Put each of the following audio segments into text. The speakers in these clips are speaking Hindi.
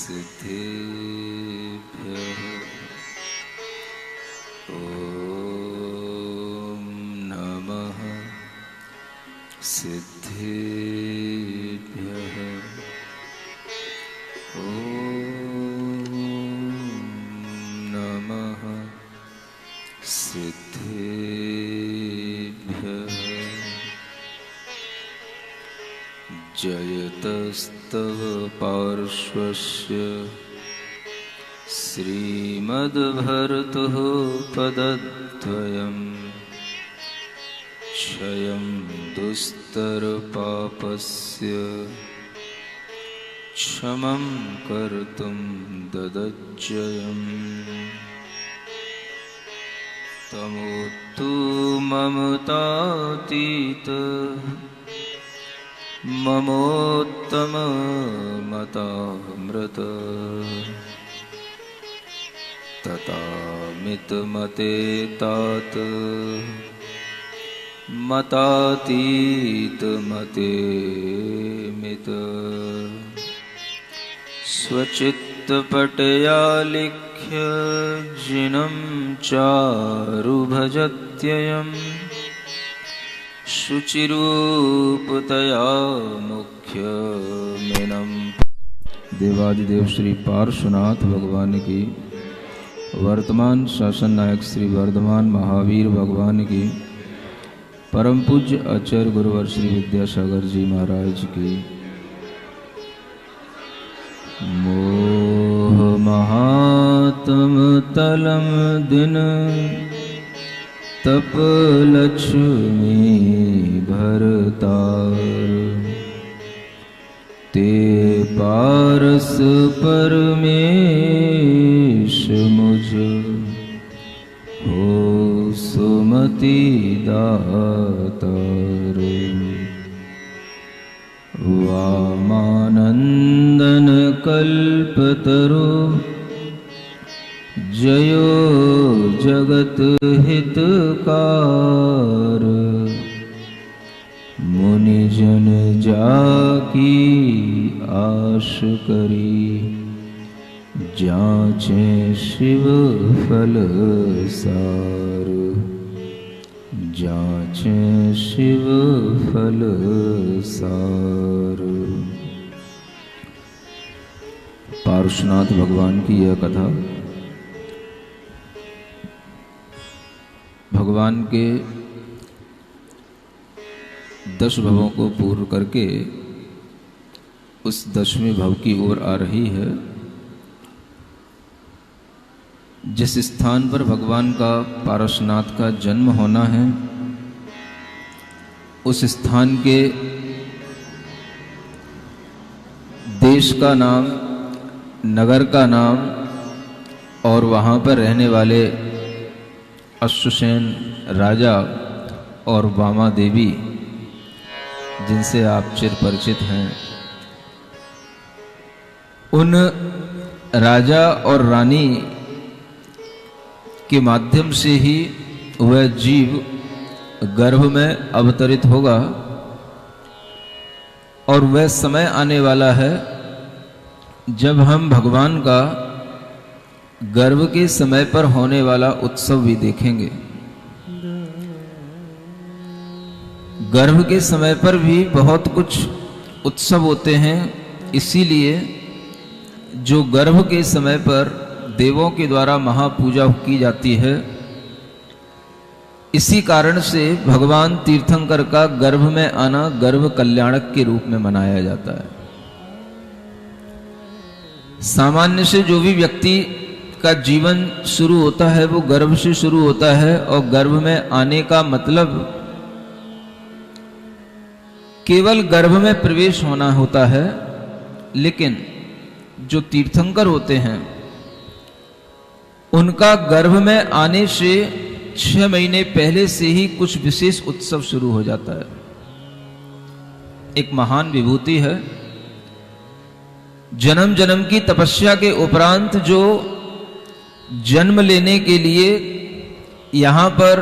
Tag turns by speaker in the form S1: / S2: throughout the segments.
S1: सिद्धेभ्यः ॐ नमः सिद्धेभ्यः ॐ नमः सिद्धेभ्यः जयतस्तव पार्श्वस्य श्रीमद्भर्तुः पदद्वयम् क्षयं दुस्तरपापस्य क्षमं कर्तुं ददज्जयम् तमोतु ममतातीत ममोत्तममतामृत ततामितमते तात मतातीतमते मित स्वचित्तपटया लिख्य जिनं चारुभजत्ययम् शुचिरूपतया मुख्यमेनं। देवादिदेव श्री पार्श्वनाथ भगवान की, वर्तमान शासन नायक श्री वर्धमान महावीर भगवान की, परम पूज्य आचार्य गुरुवर श्री विद्यासागर जी महाराज की। मोह महात्म तलम दिन तप लक्ष्मी भरतार ते पारस परमेश मुझ हो सुमति दातार। वामानंदन कल्पतरु जयो जगत हितकार मुनिजन जाकी आश करी जांचे शिव फल सार जांचे शिव फल सार। पार्श्वनाथ भगवान की यह कथा भगवान के 10 भवों को पूर्ण करके उस 10वें भव की ओर आ रही है। जिस स्थान पर भगवान का पारसनाथ का जन्म होना है, उस स्थान के देश का नाम, नगर का नाम और वहाँ पर रहने वाले अश्वसेन राजा और वामा देवी, जिनसे आप चिर परिचित हैं, उन राजा और रानी के माध्यम से ही वह जीव गर्भ में अवतरित होगा। और वह समय आने वाला है जब हम भगवान का गर्भ के समय पर होने वाला उत्सव भी देखेंगे। गर्भ के समय पर भी बहुत कुछ उत्सव होते हैं, इसीलिए जो गर्भ के समय पर देवों के द्वारा महापूजा की जाती है, इसी कारण से भगवान तीर्थंकर का गर्भ में आना गर्भ कल्याणक के रूप में मनाया जाता है। सामान्य से जो भी व्यक्ति का जीवन शुरू होता है वो गर्भ से शुरू होता है, और गर्भ में आने का मतलब केवल गर्भ में प्रवेश होना होता है। लेकिन जो तीर्थंकर होते हैं उनका गर्भ में आने से 6 महीने पहले से ही कुछ विशेष उत्सव शुरू हो जाता है। एक महान विभूति है। जन्म जन्म की तपस्या के उपरांत जो जन्म लेने के लिए यहां पर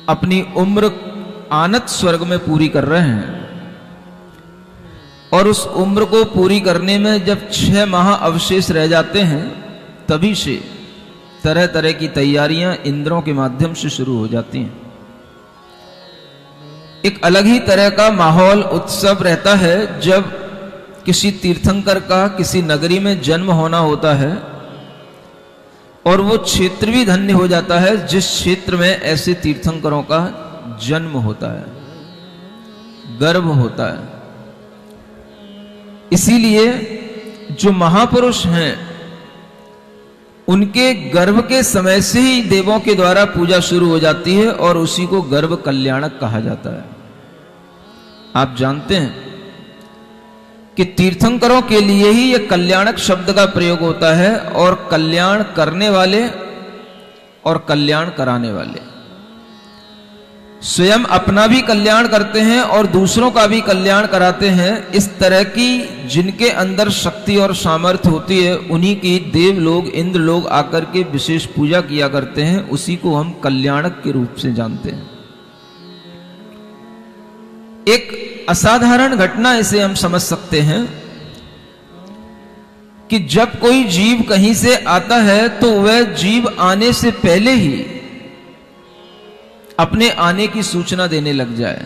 S1: अपनी उम्र आनत स्वर्ग में पूरी कर रहे हैं, और उस उम्र को पूरी करने में जब 6 माह अवशेष रह जाते हैं, तभी से तरह तरह की तैयारियां इंद्रों के माध्यम से शुरू हो जाती हैं। एक अलग ही तरह का माहौल, उत्सव रहता है जब किसी तीर्थंकर का किसी नगरी में जन्म होना होता है, और वो क्षेत्र भी धन्य हो जाता है जिस क्षेत्र में ऐसे तीर्थंकरों का जन्म होता है, गर्भ होता है। इसीलिए जो महापुरुष हैं उनके गर्भ के समय से ही देवों के द्वारा पूजा शुरू हो जाती है, और उसी को गर्भ कल्याणक कहा जाता है। आप जानते हैं कि तीर्थंकरों के लिए ही यह कल्याणक शब्द का प्रयोग होता है, और कल्याण करने वाले और कल्याण कराने वाले, स्वयं अपना भी कल्याण करते हैं और दूसरों का भी कल्याण कराते हैं। इस तरह की जिनके अंदर शक्ति और सामर्थ्य होती है, उन्हीं की देव लोग, इंद्र लोग आकर के विशेष पूजा किया करते हैं। उसी को हम कल्याणक के रूप से जानते हैं। एक असाधारण घटना इसे हम समझ सकते हैं कि जब कोई जीव कहीं से आता है तो वह जीव आने से पहले ही अपने आने की सूचना देने लग जाए।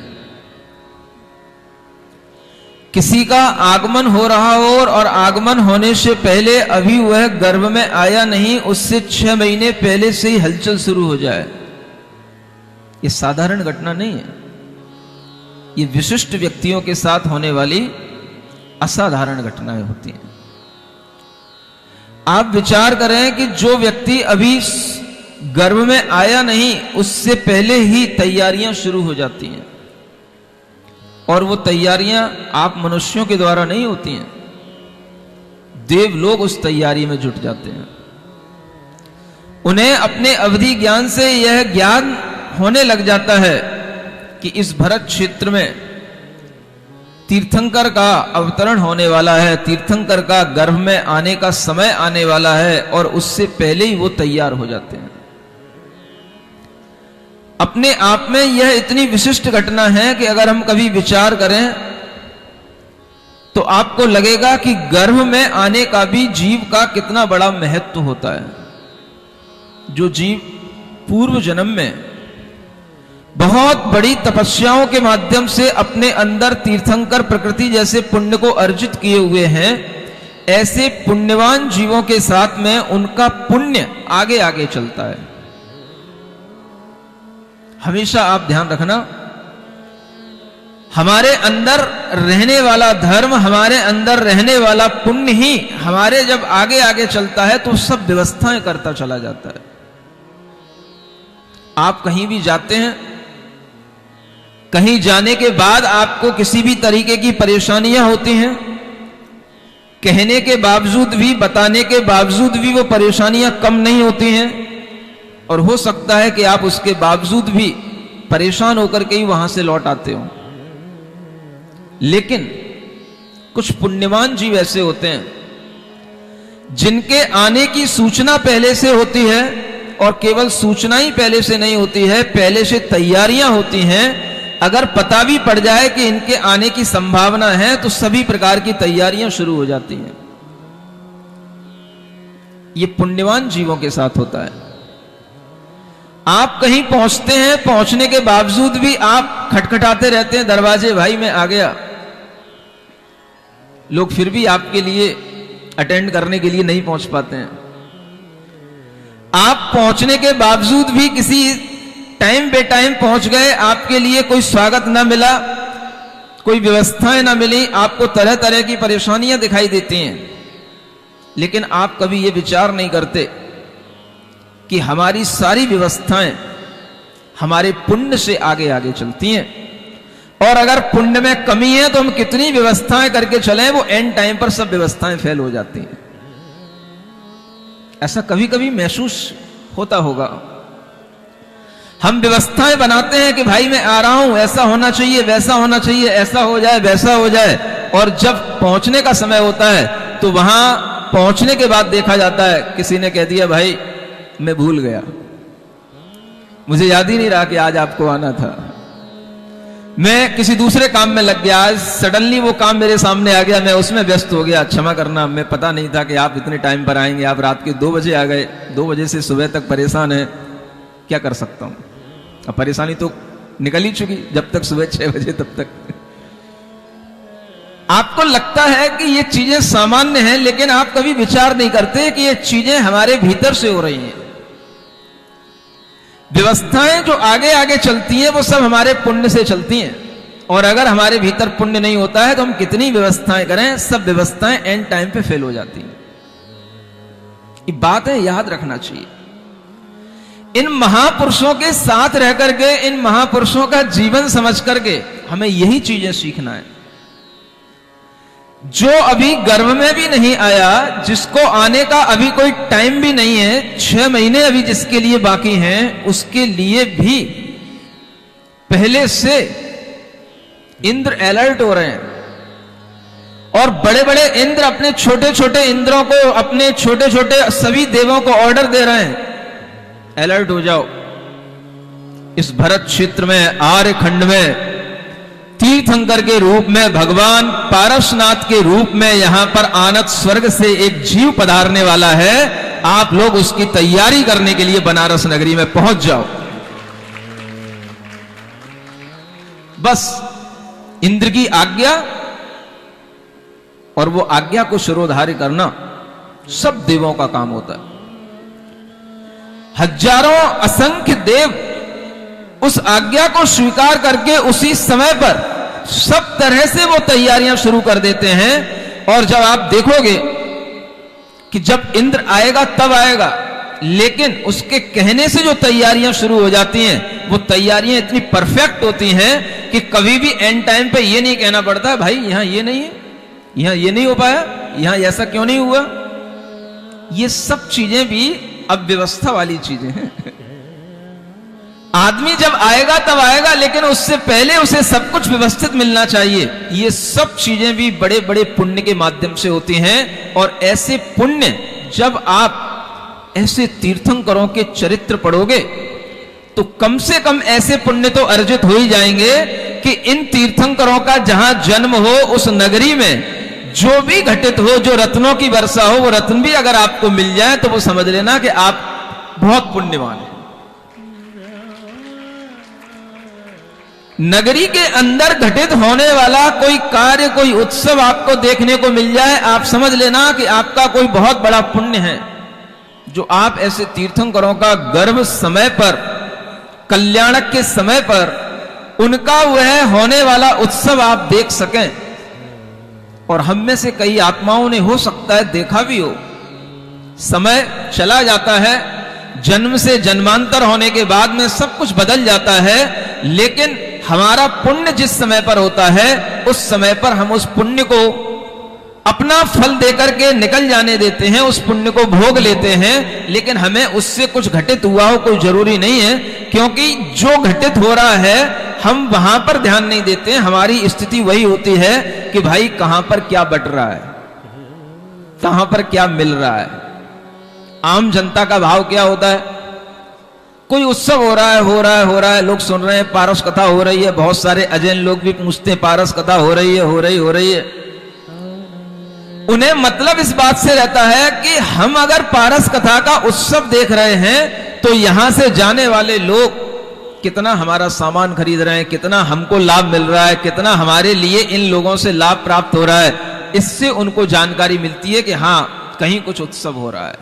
S1: किसी का आगमन हो रहा हो और आगमन होने से पहले अभी वह गर्भ में आया नहीं, उससे 6 महीने पहले से ही हलचल शुरू हो जाए, यह साधारण घटना नहीं है। ये विशिष्ट व्यक्तियों के साथ होने वाली असाधारण घटनाएं होती हैं। आप विचार करें कि जो व्यक्ति अभी गर्भ में आया नहीं, उससे पहले ही तैयारियां शुरू हो जाती हैं, और वो तैयारियां आप मनुष्यों के द्वारा नहीं होती हैं, देव लोग उस तैयारी में जुट जाते हैं। उन्हें अपने अवधि ज्ञान से यह ज्ञान होने लग जाता है कि इस भरत क्षेत्र में तीर्थंकर का अवतरण होने वाला है, तीर्थंकर का गर्भ में आने का समय आने वाला है, और उससे पहले ही वो तैयार हो जाते हैं। अपने आप में यह इतनी विशिष्ट घटना है कि अगर हम कभी विचार करें तो आपको लगेगा कि गर्भ में आने का भी जीव का कितना बड़ा महत्व होता है। जो जीव पूर्व जन्म में बहुत बड़ी तपस्याओं के माध्यम से अपने अंदर तीर्थंकर प्रकृति जैसे पुण्य को अर्जित किए हुए हैं, ऐसे पुण्यवान जीवों के साथ में उनका पुण्य आगे आगे चलता है। हमेशा आप ध्यान रखना, हमारे अंदर रहने वाला धर्म, हमारे अंदर रहने वाला पुण्य ही हमारे जब आगे आगे चलता है तो सब व्यवस्थाएं करता चला जाता है। आप कहीं भी जाते हैं, कहीं जाने के बाद आपको किसी भी तरीके की परेशानियां होती हैं, कहने के बावजूद भी, बताने के बावजूद भी वो परेशानियां कम नहीं होती हैं, और हो सकता है कि आप उसके बावजूद भी परेशान होकर के ही वहां से लौट आते हो। लेकिन कुछ पुण्यवान जीव ऐसे होते हैं जिनके आने की सूचना पहले से होती है, और केवल सूचना ही पहले से नहीं होती है, पहले से तैयारियां होती हैं। अगर पता भी पड़ जाए कि इनके आने की संभावना है तो सभी प्रकार की तैयारियां शुरू हो जाती हैं। यह पुण्यवान जीवों के साथ होता है। आप कहीं पहुंचते हैं, पहुंचने के बावजूद भी आप खटखटाते रहते हैं दरवाजे, भाई मैं आ गया। लोग फिर भी आपके लिए अटेंड करने के लिए नहीं पहुंच पाते हैं। आप पहुंचने के बावजूद भी किसी टाइम बे टाइम पहुंच गए, आपके लिए कोई स्वागत ना मिला, कोई व्यवस्थाएं ना मिली, आपको तरह तरह की परेशानियां दिखाई देती हैं। लेकिन आप कभी ये विचार नहीं करते कि हमारी सारी व्यवस्थाएं हमारे पुण्य से आगे आगे चलती हैं, और अगर पुण्य में कमी है तो हम कितनी व्यवस्थाएं करके चलें, वो एंड टाइम पर सब व्यवस्थाएं फेल हो जाती हैं। ऐसा कभी कभी महसूस होता होगा। हम व्यवस्थाएं बनाते हैं कि भाई मैं आ रहा हूं, ऐसा होना चाहिए, वैसा होना चाहिए, ऐसा हो जाए, वैसा हो जाए, और जब पहुंचने का समय होता है तो वहां पहुंचने के बाद देखा जाता है किसी ने कह दिया भाई मैं भूल गया, मुझे याद ही नहीं रहा कि आज आपको आना था। मैं किसी दूसरे काम में लग गया, आज सडनली वो काम मेरे सामने आ गया, मैं उसमें व्यस्त हो गया, क्षमा करना, मैं पता नहीं था कि आप इतने टाइम पर आएंगे, आप रात के 2 बजे आ गए, 2 बजे से सुबह तक परेशान है, क्या कर सकता हूं। अब परेशानी तो निकल ही चुकी, जब तक सुबह 6 बजे तब तक। आपको लगता है कि ये चीजें सामान्य हैं, लेकिन आप कभी विचार नहीं करते कि ये चीजें हमारे भीतर से हो रही हैं। व्यवस्थाएं जो आगे आगे चलती हैं वो सब हमारे पुण्य से चलती हैं, और अगर हमारे भीतर पुण्य नहीं होता है तो हम कितनी व्यवस्थाएं करें, सब व्यवस्थाएं एंड टाइम पे फेल हो जाती हैं। ये बात है, याद रखना चाहिए। इन महापुरुषों के साथ रह करके, इन महापुरुषों का जीवन समझ करके हमें यही चीजें सीखना है। जो अभी गर्भ में भी नहीं आया, जिसको आने का अभी कोई टाइम भी नहीं है, 6 महीने अभी जिसके लिए बाकी हैं, उसके लिए भी पहले से इंद्र अलर्ट हो रहे हैं, और बड़े बड़े इंद्र अपने छोटे छोटे इंद्रों को, अपने छोटे छोटे सभी देवों को ऑर्डर दे रहे हैं, अलर्ट हो जाओ। इस भरत क्षेत्र में, आर्यखंड में तीर्थंकर के रूप में, भगवान पारसनाथ के रूप में यहां पर आनंद स्वर्ग से एक जीव पधारने वाला है। आप लोग उसकी तैयारी करने के लिए बनारस नगरी में पहुंच जाओ। बस इंद्र की आज्ञा, और वो आज्ञा को शिरोधार्य करना सब देवों का काम होता है। हजारों असंख्य देव उस आज्ञा को स्वीकार करके उसी समय पर सब तरह से वो तैयारियां शुरू कर देते हैं। और जब आप देखोगे कि जब इंद्र आएगा तब आएगा, लेकिन उसके कहने से जो तैयारियां शुरू हो जाती हैं, वो तैयारियां इतनी परफेक्ट होती हैं कि कभी भी एंड टाइम पे ये नहीं कहना पड़ता भाई यहां ये नहीं है, यहां ये नहीं हो पाया, यहां ऐसा क्यों नहीं हुआ। ये सब चीजें भी अव्यवस्था वाली चीजें हैं। आदमी जब आएगा तब आएगा, लेकिन उससे पहले उसे सब कुछ व्यवस्थित मिलना चाहिए। ये सब चीजें भी बड़े बड़े पुण्य के माध्यम से होती हैं, और ऐसे पुण्य जब आप ऐसे तीर्थंकरों के चरित्र पढ़ोगे तो कम से कम ऐसे पुण्य तो अर्जित हो ही जाएंगे कि इन तीर्थंकरों का जहां जन्म हो, उस नगरी में जो भी घटित हो, जो रत्नों की वर्षा हो, वो रत्न भी अगर आपको मिल जाए तो वो समझ लेना कि आप बहुत पुण्यवान हैं। नगरी के अंदर घटित होने वाला कोई कार्य, कोई उत्सव आपको देखने को मिल जाए, आप समझ लेना कि आपका कोई बहुत बड़ा पुण्य है, जो आप ऐसे तीर्थंकरों का गर्भ समय पर, कल्याणक के समय पर उनका वह होने वाला उत्सव आप देख सकें। और हम में से कई आत्माओं ने हो सकता है देखा भी हो। समय चला जाता है, जन्म से जन्मांतर होने के बाद में सब कुछ बदल जाता है, लेकिन हमारा पुण्य जिस समय पर होता है, उस समय पर हम उस पुण्य को अपना फल देकर के निकल जाने देते हैं, उस पुण्य को भोग लेते हैं। लेकिन हमें उससे कुछ घटित हुआ हो कोई जरूरी नहीं है, क्योंकि जो घटित हो रहा है हम वहां पर ध्यान नहीं देते हैं। हमारी स्थिति वही होती है कि भाई कहां पर क्या बट रहा है, कहां पर क्या मिल रहा है। आम जनता का भाव क्या होता है, कोई उत्सव हो रहा है, हो रहा है, हो रहा है, लोग सुन रहे हैं, पारस कथा हो रही है, बहुत सारे अजैन लोग भी पूछते हैं पारस कथा हो रही है, हो रही है। उन्हें मतलब इस बात से रहता है कि हम अगर पारस कथा का उत्सव देख रहे हैं तो यहां से जाने वाले लोग कितना हमारा सामान खरीद रहे हैं, कितना हमको लाभ मिल रहा है, कितना हमारे लिए इन लोगों से लाभ प्राप्त हो रहा है, इससे उनको जानकारी मिलती है कि हां कहीं कुछ उत्सव हो रहा है।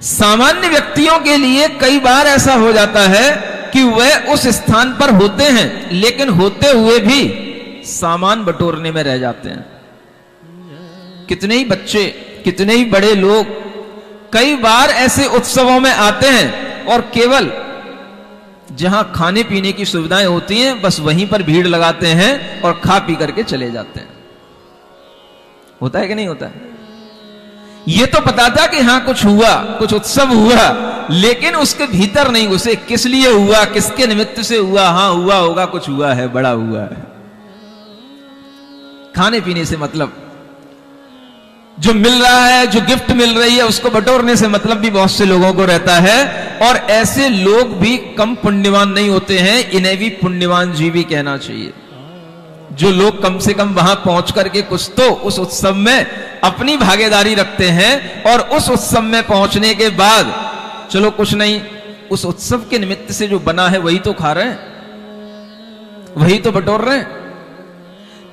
S1: सामान्य व्यक्तियों के लिए कई बार ऐसा हो जाता है कि वह उस स्थान पर होते हैं, लेकिन होते हुए भी सामान बटोरने में रह जाते हैं। कितने ही बच्चे, कितने ही बड़े लोग कई बार ऐसे उत्सवों में आते हैं और केवल जहां खाने पीने की सुविधाएं होती हैं बस वहीं पर भीड़ लगाते हैं और खा पी करके चले जाते हैं। होता है कि नहीं होता है? ये तो पता था कि हाँ कुछ हुआ, कुछ उत्सव हुआ, लेकिन उसके भीतर नहीं घुसे, किस लिए हुआ, किसके निमित्त से हुआ। हाँ हुआ होगा, कुछ हुआ है, बड़ा हुआ है। खाने पीने से मतलब, जो मिल रहा है, जो गिफ्ट मिल रही है, उसको बटोरने से मतलब भी बहुत से लोगों को रहता है, और ऐसे लोग भी कम पुण्यवान नहीं होते हैं, इन्हें भी पुण्यवान जीवी कहना चाहिए। जो लोग कम से कम वहां पहुंच करके कुछ तो उस उत्सव में अपनी भागीदारी रखते हैं और उस उत्सव में पहुंचने के बाद चलो कुछ नहीं, उस उत्सव के निमित्त से जो बना है वही तो खा रहे हैं, वही तो बटोर रहे हैं,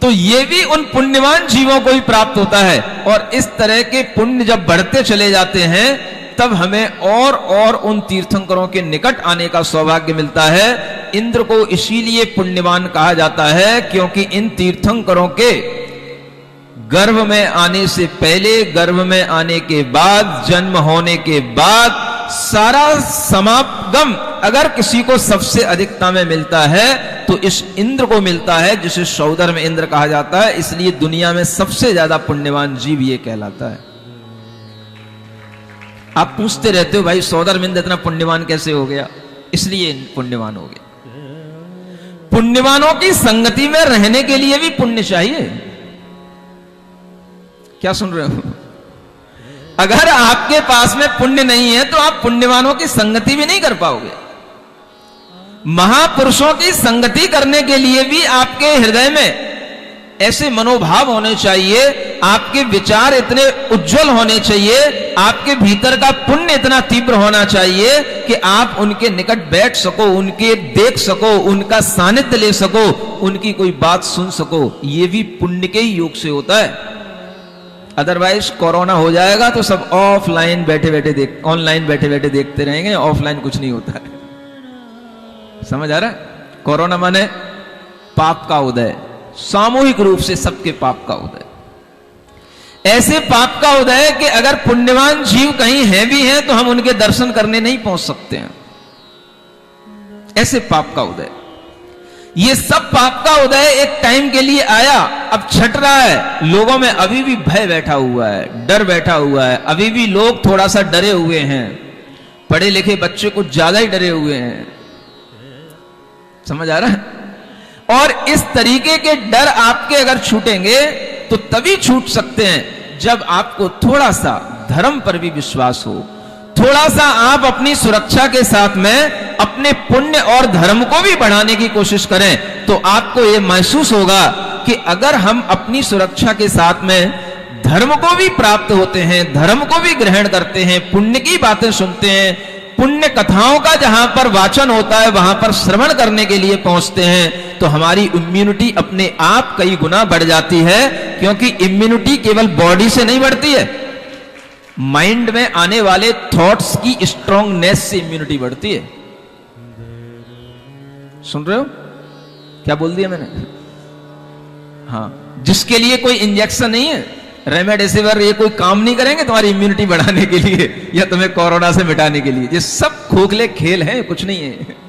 S1: तो ये भी उन पुण्यवान जीवों को ही प्राप्त होता है। और इस तरह के पुण्य जब बढ़ते चले जाते हैं तब हमें और उन तीर्थंकरों के निकट आने का सौभाग्य मिलता है। इंद्र को इसीलिए पुण्यवान कहा जाता है क्योंकि इन तीर्थंकरों के गर्भ में आने से पहले, गर्भ में आने के बाद, जन्म होने के बाद सारा समागम अगर किसी को सबसे अधिकता में मिलता है तो इस इंद्र को मिलता है, जिसे सौदर में इंद्र कहा जाता है। इसलिए दुनिया में सबसे ज्यादा पुण्यवान जीव ये कहलाता है। आप पूछते रहते हो भाई सौदर में इंद्र इतना पुण्यवान कैसे हो गया? इसलिए पुण्यवान हो गया। पुण्यवानों की संगति में रहने के लिए भी पुण्य चाहिए। क्या सुन रहे हो? अगर आपके पास में पुण्य नहीं है तो आप पुण्यवानों की संगति भी नहीं कर पाओगे। महापुरुषों की संगति करने के लिए भी आपके हृदय में ऐसे मनोभाव होने चाहिए, आपके विचार इतने उज्जवल होने चाहिए, आपके भीतर का पुण्य इतना तीव्र होना चाहिए कि आप उनके निकट बैठ सको, उनके देख सको, उनका सानिध्य ले सको, उनकी कोई बात सुन सको। ये भी पुण्य के ही योग से होता है। अदरवाइज कोरोना हो जाएगा तो सब ऑफलाइन बैठे बैठे ऑनलाइन बैठे बैठे देखते रहेंगे, ऑफलाइन कुछ नहीं होता है। समझ आ रहा है? कोरोना माने पाप का उदय, सामूहिक रूप से सबके पाप का उदय। ऐसे पाप का उदय कि अगर पुण्यवान जीव कहीं हैं भी हैं तो हम उनके दर्शन करने नहीं पहुंच सकते हैं। ऐसे पाप का उदय, ये सब पाप का उदय एक टाइम के लिए आया, अब छट रहा है। लोगों में अभी भी भय बैठा हुआ है, डर बैठा हुआ है, अभी भी लोग थोड़ा सा डरे हुए हैं। पढ़े लिखे बच्चे कुछ ज्यादा ही डरे हुए हैं। समझ आ रहा है? और इस तरीके के डर आपके अगर छूटेंगे तो तभी छूट सकते हैं जब आपको थोड़ा सा धर्म पर भी विश्वास हो, थोड़ा सा आप अपनी सुरक्षा के साथ में अपने पुण्य और धर्म को भी बढ़ाने की कोशिश करें। तो आपको यह महसूस होगा कि अगर हम अपनी सुरक्षा के साथ में धर्म को भी प्राप्त होते हैं, धर्म को भी ग्रहण करते हैं, पुण्य की बातें सुनते हैं, पुण्य कथाओं का जहां पर वाचन होता है वहां पर श्रवण करने के लिए पहुंचते हैं, तो हमारी इम्यूनिटी अपने आप कई गुना बढ़ जाती है। क्योंकि इम्यूनिटी केवल बॉडी से नहीं बढ़ती है, माइंड में आने वाले थॉट्स की स्ट्रांगनेस से इम्यूनिटी बढ़ती है। सुन रहे हो? क्या बोल दिया मैंने? हाँ, जिसके लिए कोई इंजेक्शन नहीं है, रेमडेसिविर, ये कोई काम नहीं करेंगे तुम्हारी इम्यूनिटी बढ़ाने के लिए या तुम्हें कोरोना से मिटाने के लिए। ये सब खोखले खेल हैं, कुछ नहीं है।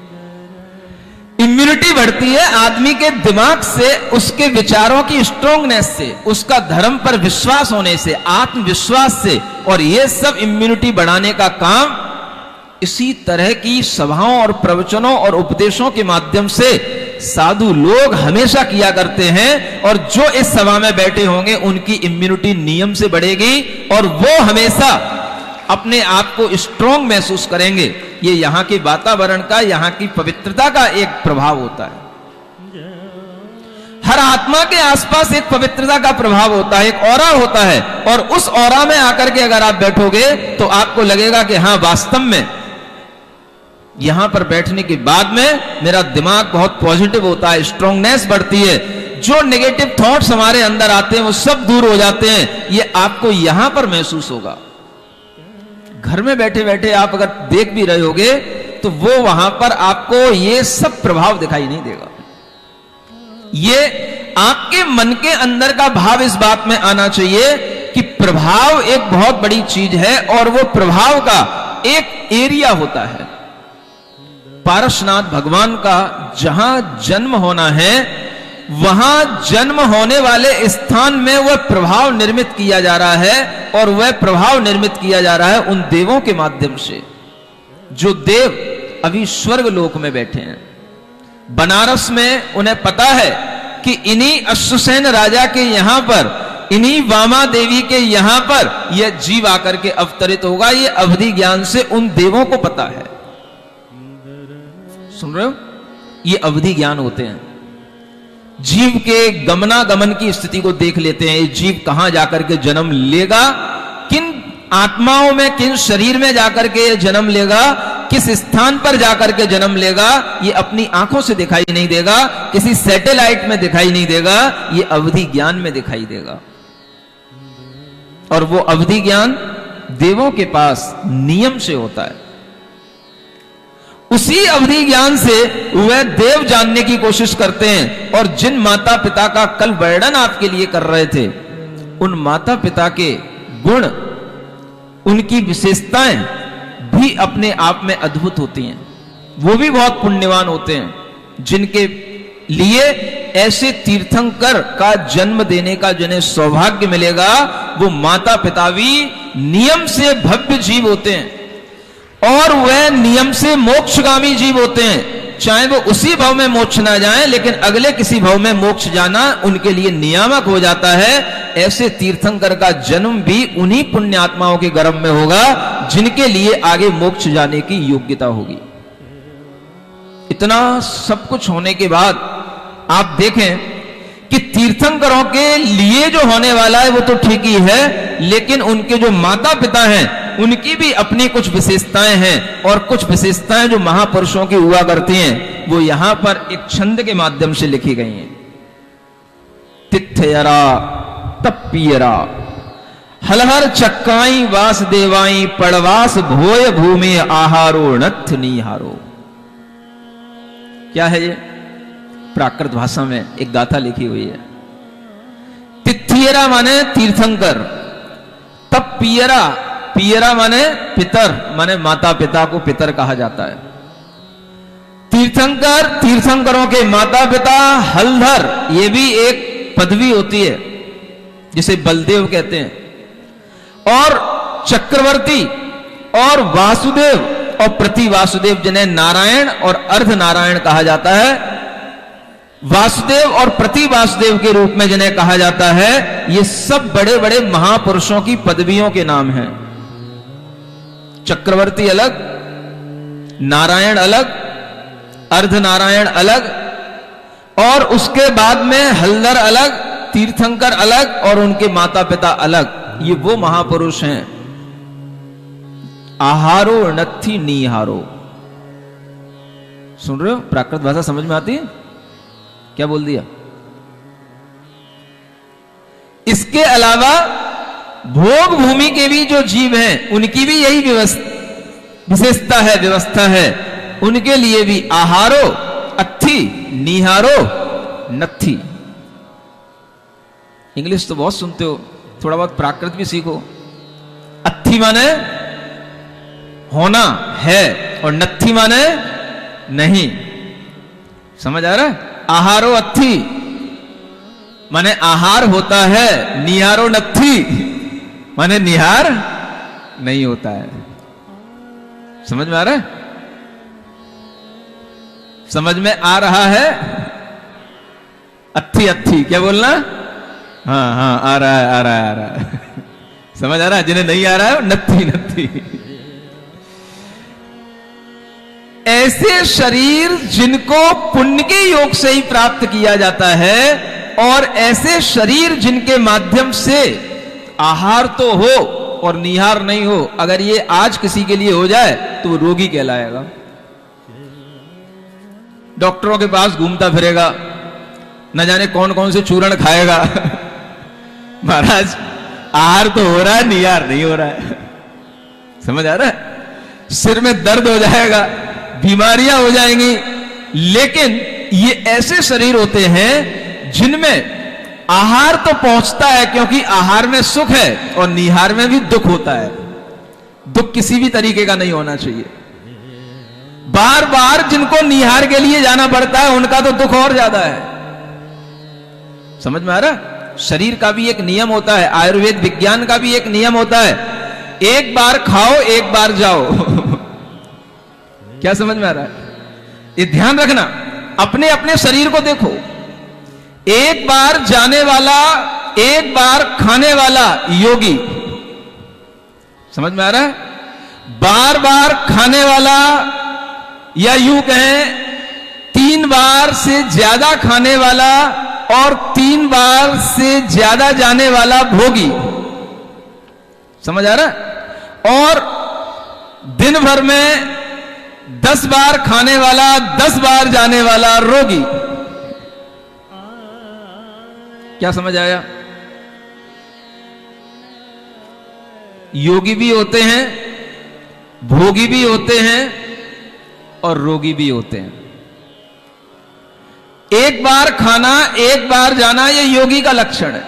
S1: इम्यूनिटी बढ़ती है आदमी के दिमाग से, उसके विचारों की स्ट्रांगनेस से, उसका धर्म पर विश्वास होने से, आत्मविश्वास से। और ये सब इम्यूनिटी बढ़ाने का काम इसी तरह की सभाओं और प्रवचनों और उपदेशों के माध्यम से साधु लोग हमेशा किया करते हैं। और जो इस सभा में बैठे होंगे उनकी इम्यूनिटी नियम से बढ़ेगी और वो हमेशा अपने आप को स्ट्रांग महसूस करेंगे। ये यहाँ के वातावरण का, यहाँ की पवित्रता का एक प्रभाव होता है। हर आत्मा के आसपास एक पवित्रता का प्रभाव होता है, एक ऑरा होता है। और उस ऑरा में आकर के अगर आप बैठोगे तो आपको लगेगा कि हाँ, वास्तव में यहां पर बैठने के बाद में मेरा दिमाग बहुत पॉजिटिव होता है, स्ट्रांगनेस बढ़ती है, जो नेगेटिव थॉट्स हमारे अंदर आते हैं वो सब दूर हो जाते हैं। ये आपको यहां पर महसूस होगा। घर में बैठे बैठे आप अगर देख भी रहे होगे तो वो वहां पर आपको ये सब प्रभाव दिखाई नहीं देगा। ये आपके मन के अंदर का भाव इस बात में आना चाहिए कि प्रभाव एक बहुत बड़ी चीज है और वो प्रभाव का एक एरिया होता है। पारसनाथ भगवान का जहां जन्म होना है वहां जन्म होने वाले स्थान में वह प्रभाव निर्मित किया जा रहा है। और वह प्रभाव निर्मित किया जा रहा है उन देवों के माध्यम से, जो देव अभी स्वर्ग लोक में बैठे हैं। बनारस में उन्हें पता है कि इन्हीं अश्वसेन राजा के यहां पर, इन्हीं वामा देवी के यहां पर यह जीव आकर के अवतरित होगा। यह अवधि ज्ञान से उन देवों को पता है। सुन रहे हो? ये अवधि ज्ञान होते हैं। जीव के गमनागमन की स्थिति को देख लेते हैं। जीव कहां जाकर के जन्म लेगा, किन आत्माओं में, किन शरीर में जाकर के जन्म लेगा, किस स्थान पर जाकर के जन्म लेगा, ये अपनी आंखों से दिखाई नहीं देगा, किसी सैटेलाइट में दिखाई नहीं देगा, ये अवधि ज्ञान में दिखाई देगा। और वो अवधि ज्ञान देवों के पास नियम से होता है। उसी अवधि ज्ञान से वह देव जानने की कोशिश करते हैं। और जिन माता पिता का कल वर्णन आपके लिए कर रहे थे, उन माता पिता के गुण, उनकी विशेषताएं भी अपने आप में अद्भुत होती हैं। वो भी बहुत पुण्यवान होते हैं, जिनके लिए ऐसे तीर्थंकर का जन्म देने का जिन्हें सौभाग्य मिलेगा, वो माता पिता भी नियम से भव्य जीव होते हैं और वह नियम से मोक्षगामी जीव होते हैं। चाहे वो उसी भव में मोक्ष ना जाएं, लेकिन अगले किसी भव में मोक्ष जाना उनके लिए नियामक हो जाता है। ऐसे तीर्थंकर का जन्म भी उन्हीं पुण्य आत्माओं के गर्भ में होगा, जिनके लिए आगे मोक्ष जाने की योग्यता होगी। इतना सब कुछ होने के बाद आप देखें कि तीर्थंकरों के लिए जो होने वाला है वो तो ठीक ही है, लेकिन उनके जो माता पिता हैं उनकी भी अपनी कुछ विशेषताएं हैं। और कुछ विशेषताएं जो महापुरुषों की हुआ करती हैं, वो यहां पर एक छंद के माध्यम से लिखी गई हैं। तिथयरा तप्पियरा हलहर चक्काई वासदेवाई पड़वास भोय भूमि आहारो नथ निहारो। क्या है ये? प्राकृत भाषा में एक गाथा लिखी हुई है। तिथियरा माने तीर्थंकर, तब पियरा, पियरा माने पितर, माने माता पिता को पितर कहा जाता है। तीर्थंकर, तीर्थंकरों के माता पिता। हलधर, ये भी एक पदवी होती है जिसे बलदेव कहते हैं। और चक्रवर्ती और वासुदेव और प्रति वासुदेव, जिन्हें नारायण और अर्ध नारायण कहा जाता है। वासुदेव और प्रति वासुदेव के रूप में जिन्हें कहा जाता है, ये सब बड़े बड़े महापुरुषों की पदवियों के नाम हैं। चक्रवर्ती अलग, नारायण अलग, अर्ध नारायण अलग, और उसके बाद में हलधर अलग, तीर्थंकर अलग और उनके माता पिता अलग। ये वो महापुरुष हैं। आहारो नथी निहारो। सुन रहे हो? प्राकृत भाषा समझ में आती है? क्या बोल दिया? इसके अलावा भोग भूमि के भी जो जीव हैं, उनकी भी यही विशेषता है, व्यवस्था है। उनके लिए भी आहारो अथी, निहारो नथी। इंग्लिश तो बहुत सुनते हो, थोड़ा बहुत प्राकृत भी सीखो। अथी माने होना है और नथी माने नहीं। समझ आ रहा है? आहारो अथी माने आहार होता है, निहारो नथी माने निहार नहीं होता है। समझ में आ रहा है? समझ में आ रहा है? अथी अथी क्या बोलना? हाँ हाँ, आ रहा है, आ रहा है, आ रहा है। समझ आ रहा है? जिन्हें नहीं आ रहा है नथी नथी। ऐसे शरीर जिनको पुण्य के योग से ही प्राप्त किया जाता है, और ऐसे शरीर जिनके माध्यम से आहार तो हो और निहार नहीं हो, अगर ये आज किसी के लिए हो जाए तो वो रोगी कहलाएगा। डॉक्टरों के पास घूमता फिरेगा, न जाने कौन कौन से चूर्ण खाएगा। महाराज आहार तो हो रहा है, निहार नहीं हो रहा है। समझ आ रहा है? सिर में दर्द हो जाएगा, बीमारियां हो जाएंगी। लेकिन ये ऐसे शरीर होते हैं जिनमें आहार तो पहुंचता है, क्योंकि आहार में सुख है और निहार में भी दुख होता है। दुख किसी भी तरीके का नहीं होना चाहिए। बार बार जिनको निहार के लिए जाना पड़ता है, उनका तो दुख और ज्यादा है। समझ में आ रहा है? शरीर का भी एक नियम होता है, आयुर्वेद विज्ञान का भी एक नियम होता है। एक बार खाओ, एक बार जाओ। क्या समझ में आ रहा है? ये ध्यान रखना, अपने अपने शरीर को देखो। एक बार जाने वाला, एक बार खाने वाला योगी। समझ में आ रहा है? बार बार खाने वाला, या यूं कहें 3 बार से ज्यादा खाने वाला और 3 बार से ज्यादा जाने वाला भोगी, समझ आ रहा है? और दिन भर में 10 बार खाने वाला 10 बार जाने वाला रोगी। क्या समझ आया? योगी भी होते हैं, भोगी भी होते हैं और रोगी भी होते हैं। एक बार खाना एक बार जाना यह योगी का लक्षण है।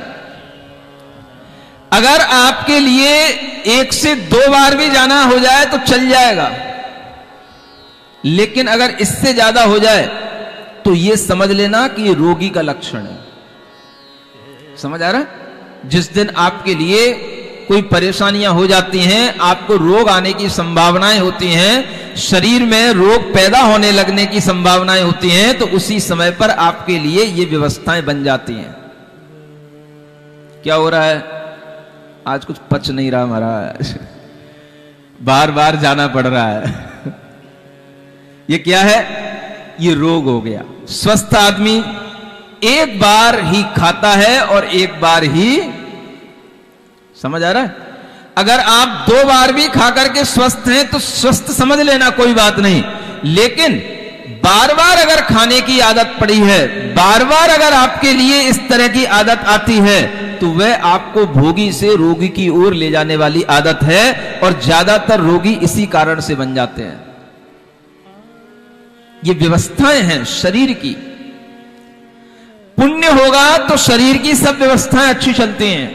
S1: अगर आपके लिए 1 से 2 बार भी जाना हो जाए तो चल जाएगा, लेकिन अगर इससे ज्यादा हो जाए तो यह समझ लेना कि यह रोगी का लक्षण है। समझ आ रहा है? जिस दिन आपके लिए कोई परेशानियां हो जाती हैं, आपको रोग आने की संभावनाएं होती हैं, शरीर में रोग पैदा होने लगने की संभावनाएं होती हैं, तो उसी समय पर आपके लिए ये व्यवस्थाएं बन जाती हैं। क्या हो रहा है? आज कुछ पच नहीं रहा महाराज, बार बार जाना पड़ रहा है। ये क्या है? ये रोग हो गया। स्वस्थ आदमी एक बार ही खाता है और एक बार ही, समझ आ रहा है? अगर आप 2 बार भी खा करके स्वस्थ हैं तो स्वस्थ समझ लेना, कोई बात नहीं। लेकिन बार बार अगर खाने की आदत पड़ी है, बार बार अगर आपके लिए इस तरह की आदत आती है, तो वह आपको भोगी से रोगी की ओर ले जाने वाली आदत है। और ज्यादातर रोगी इसी कारण से बन जाते हैं। ये व्यवस्थाएं हैं शरीर की। पुण्य होगा तो शरीर की सब व्यवस्थाएं अच्छी चलती हैं,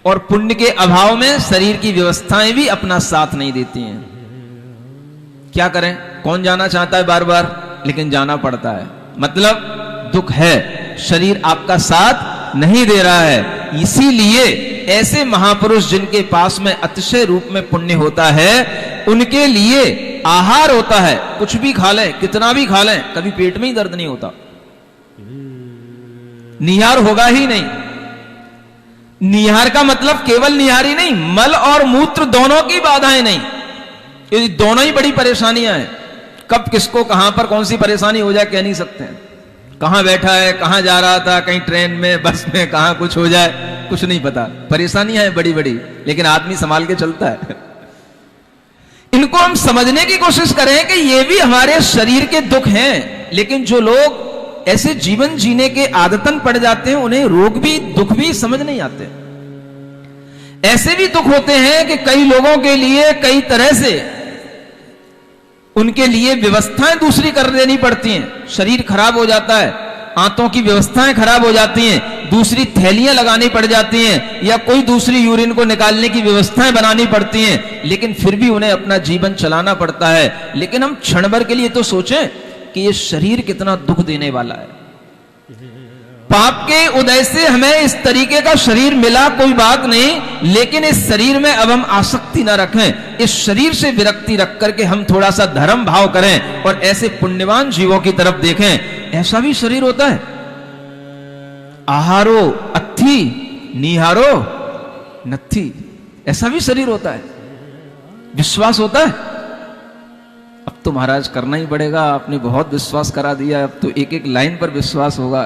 S1: और पुण्य के अभाव में शरीर की व्यवस्थाएं भी अपना साथ नहीं देती हैं। क्या करें? कौन जाना चाहता है बार बार, लेकिन जाना पड़ता है। मतलब दुख है, शरीर आपका साथ नहीं दे रहा है। इसीलिए ऐसे महापुरुष जिनके पास में अतिशय रूप में पुण्य होता है, उनके लिए आहार होता है। कुछ भी खा लें, कितना भी खा लें, कभी पेट में ही दर्द नहीं होता, निहार होगा ही नहीं। निहार का मतलब केवल निहार ही नहीं, मल और मूत्र दोनों की बाधाएं नहीं। ये दोनों ही बड़ी परेशानियां हैं। कब किसको कहां पर कौन सी परेशानी हो जाए कह नहीं सकते हैं। कहां बैठा है, कहां जा रहा था, कहीं ट्रेन में, बस में, कहां कुछ हो जाए, कुछ नहीं पता। परेशानियां हैं बड़ी बड़ी, लेकिन आदमी संभाल के चलता है। इनको हम समझने की कोशिश करें कि ये भी हमारे शरीर के दुख हैं। लेकिन जो लोग ऐसे जीवन जीने के आदतन पड़ जाते हैं, उन्हें रोग भी दुख भी समझ नहीं आते। ऐसे भी दुख होते हैं कि कई लोगों के लिए कई तरह से उनके लिए व्यवस्थाएं दूसरी कर देनी पड़ती हैं। शरीर खराब हो जाता है, आंतों की व्यवस्थाएं खराब हो जाती हैं, दूसरी थैलियां लगानी पड़ जाती हैं, या कोई दूसरी यूरिन को निकालने की व्यवस्थाएं बनानी पड़ती हैं, लेकिन फिर भी उन्हें अपना जीवन चलाना पड़ता है। लेकिन हम क्षण भर के लिए तो सोचें कि ये शरीर कितना दुख देने वाला है। पाप के उदय से हमें इस तरीके का शरीर मिला, कोई बात नहीं, लेकिन इस शरीर में अब हम आसक्ति ना रखें। इस शरीर से विरक्ति रख करके हम थोड़ा सा धर्म भाव करें और ऐसे पुण्यवान जीवों की तरफ देखें। ऐसा भी शरीर होता है। आहारो अत्थि, निहारो नत्थि, ऐसा भी शरीर होता है। विश्वास होता है। अब तो महाराज करना ही पड़ेगा, आपने बहुत विश्वास करा दिया, अब तो एक एक लाइन पर विश्वास होगा।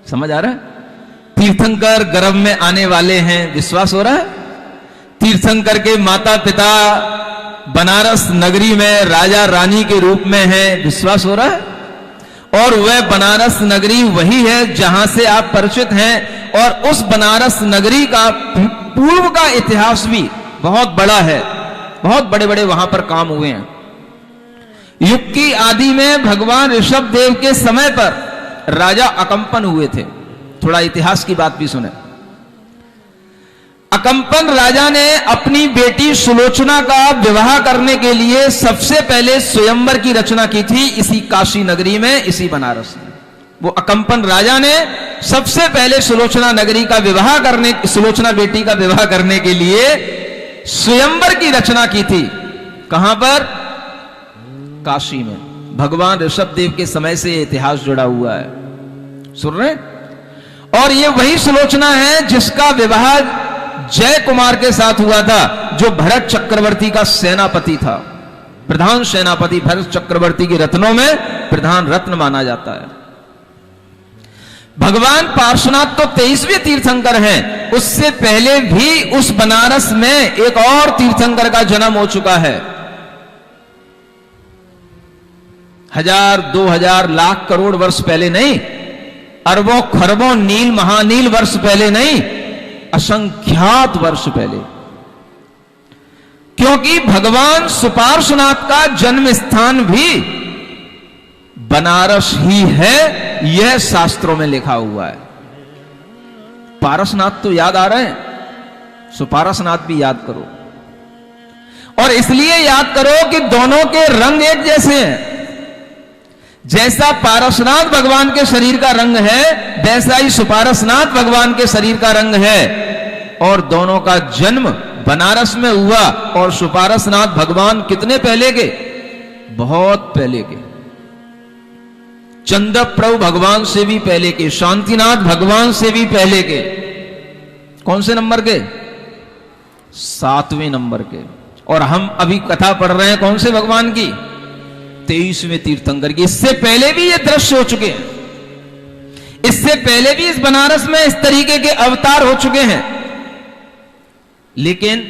S1: समझ आ रहा है? तीर्थंकर गर्भ में आने वाले हैं, विश्वास हो रहा है? तीर्थंकर के माता पिता बनारस नगरी में राजा रानी के रूप में हैं, विश्वास हो रहा है? और वह बनारस नगरी वही है जहां से आप परिचित हैं, और उस बनारस नगरी का पूर्व का इतिहास भी बहुत बड़ा है। बहुत बड़े बड़े वहां पर काम हुए हैं। युग की आदि में भगवान ऋषभ देव के समय पर राजा अकंपन हुए थे। थोड़ा इतिहास की बात भी सुने। अकंपन राजा ने अपनी बेटी सुलोचना का विवाह करने के लिए सबसे पहले स्वयंवर की रचना की थी, इसी काशी नगरी में, इसी बनारस में। वो अकंपन राजा ने सबसे पहले सुलोचना नगरी का विवाह करने, सुलोचना बेटी का विवाह करने के लिए स्वयंवर की रचना की थी। कहां पर? काशी में। भगवान ऋषभ देव के समय से यह इतिहास जुड़ा हुआ है, सुन रहे? और ये वही सुलोचना है जिसका विवाह जय कुमार के साथ हुआ था, जो भरत चक्रवर्ती का सेनापति था। प्रधान सेनापति भरत चक्रवर्ती के रत्नों में प्रधान रत्न माना जाता है। भगवान पार्श्वनाथ तो 23वें तीर्थंकर हैं, उससे पहले भी उस बनारस में एक और तीर्थंकर का जन्म हो चुका है। 1000, 2000, लाख, करोड़ वर्ष पहले नहीं, अरबों खरबों नील महानील वर्ष पहले नहीं, असंख्यात वर्ष पहले। क्योंकि भगवान सुपार्श्वनाथ का जन्म स्थान भी बनारस ही है, यह शास्त्रों में लिखा हुआ है। पारसनाथ तो याद आ रहे हैं, सुपार्श्वनाथ भी याद करो। और इसलिए याद करो कि दोनों के रंग एक जैसे हैं। जैसा पारसनाथ भगवान के शरीर का रंग है, वैसा ही सुपार्श्वनाथ भगवान के शरीर का रंग है। और दोनों का जन्म बनारस में हुआ। और सुपार्श्वनाथ भगवान कितने पहले के? बहुत पहले के। चंद्रप्रभु भगवान से भी पहले के, शांतिनाथ भगवान से भी पहले के। कौन से नंबर के? 7वें नंबर के। और हम अभी कथा पढ़ रहे हैं कौन से भगवान की? 23वें तीर्थंकर की। इससे पहले भी ये दृश्य हो चुके हैं, इससे पहले भी इस बनारस में इस तरीके के अवतार हो चुके हैं। लेकिन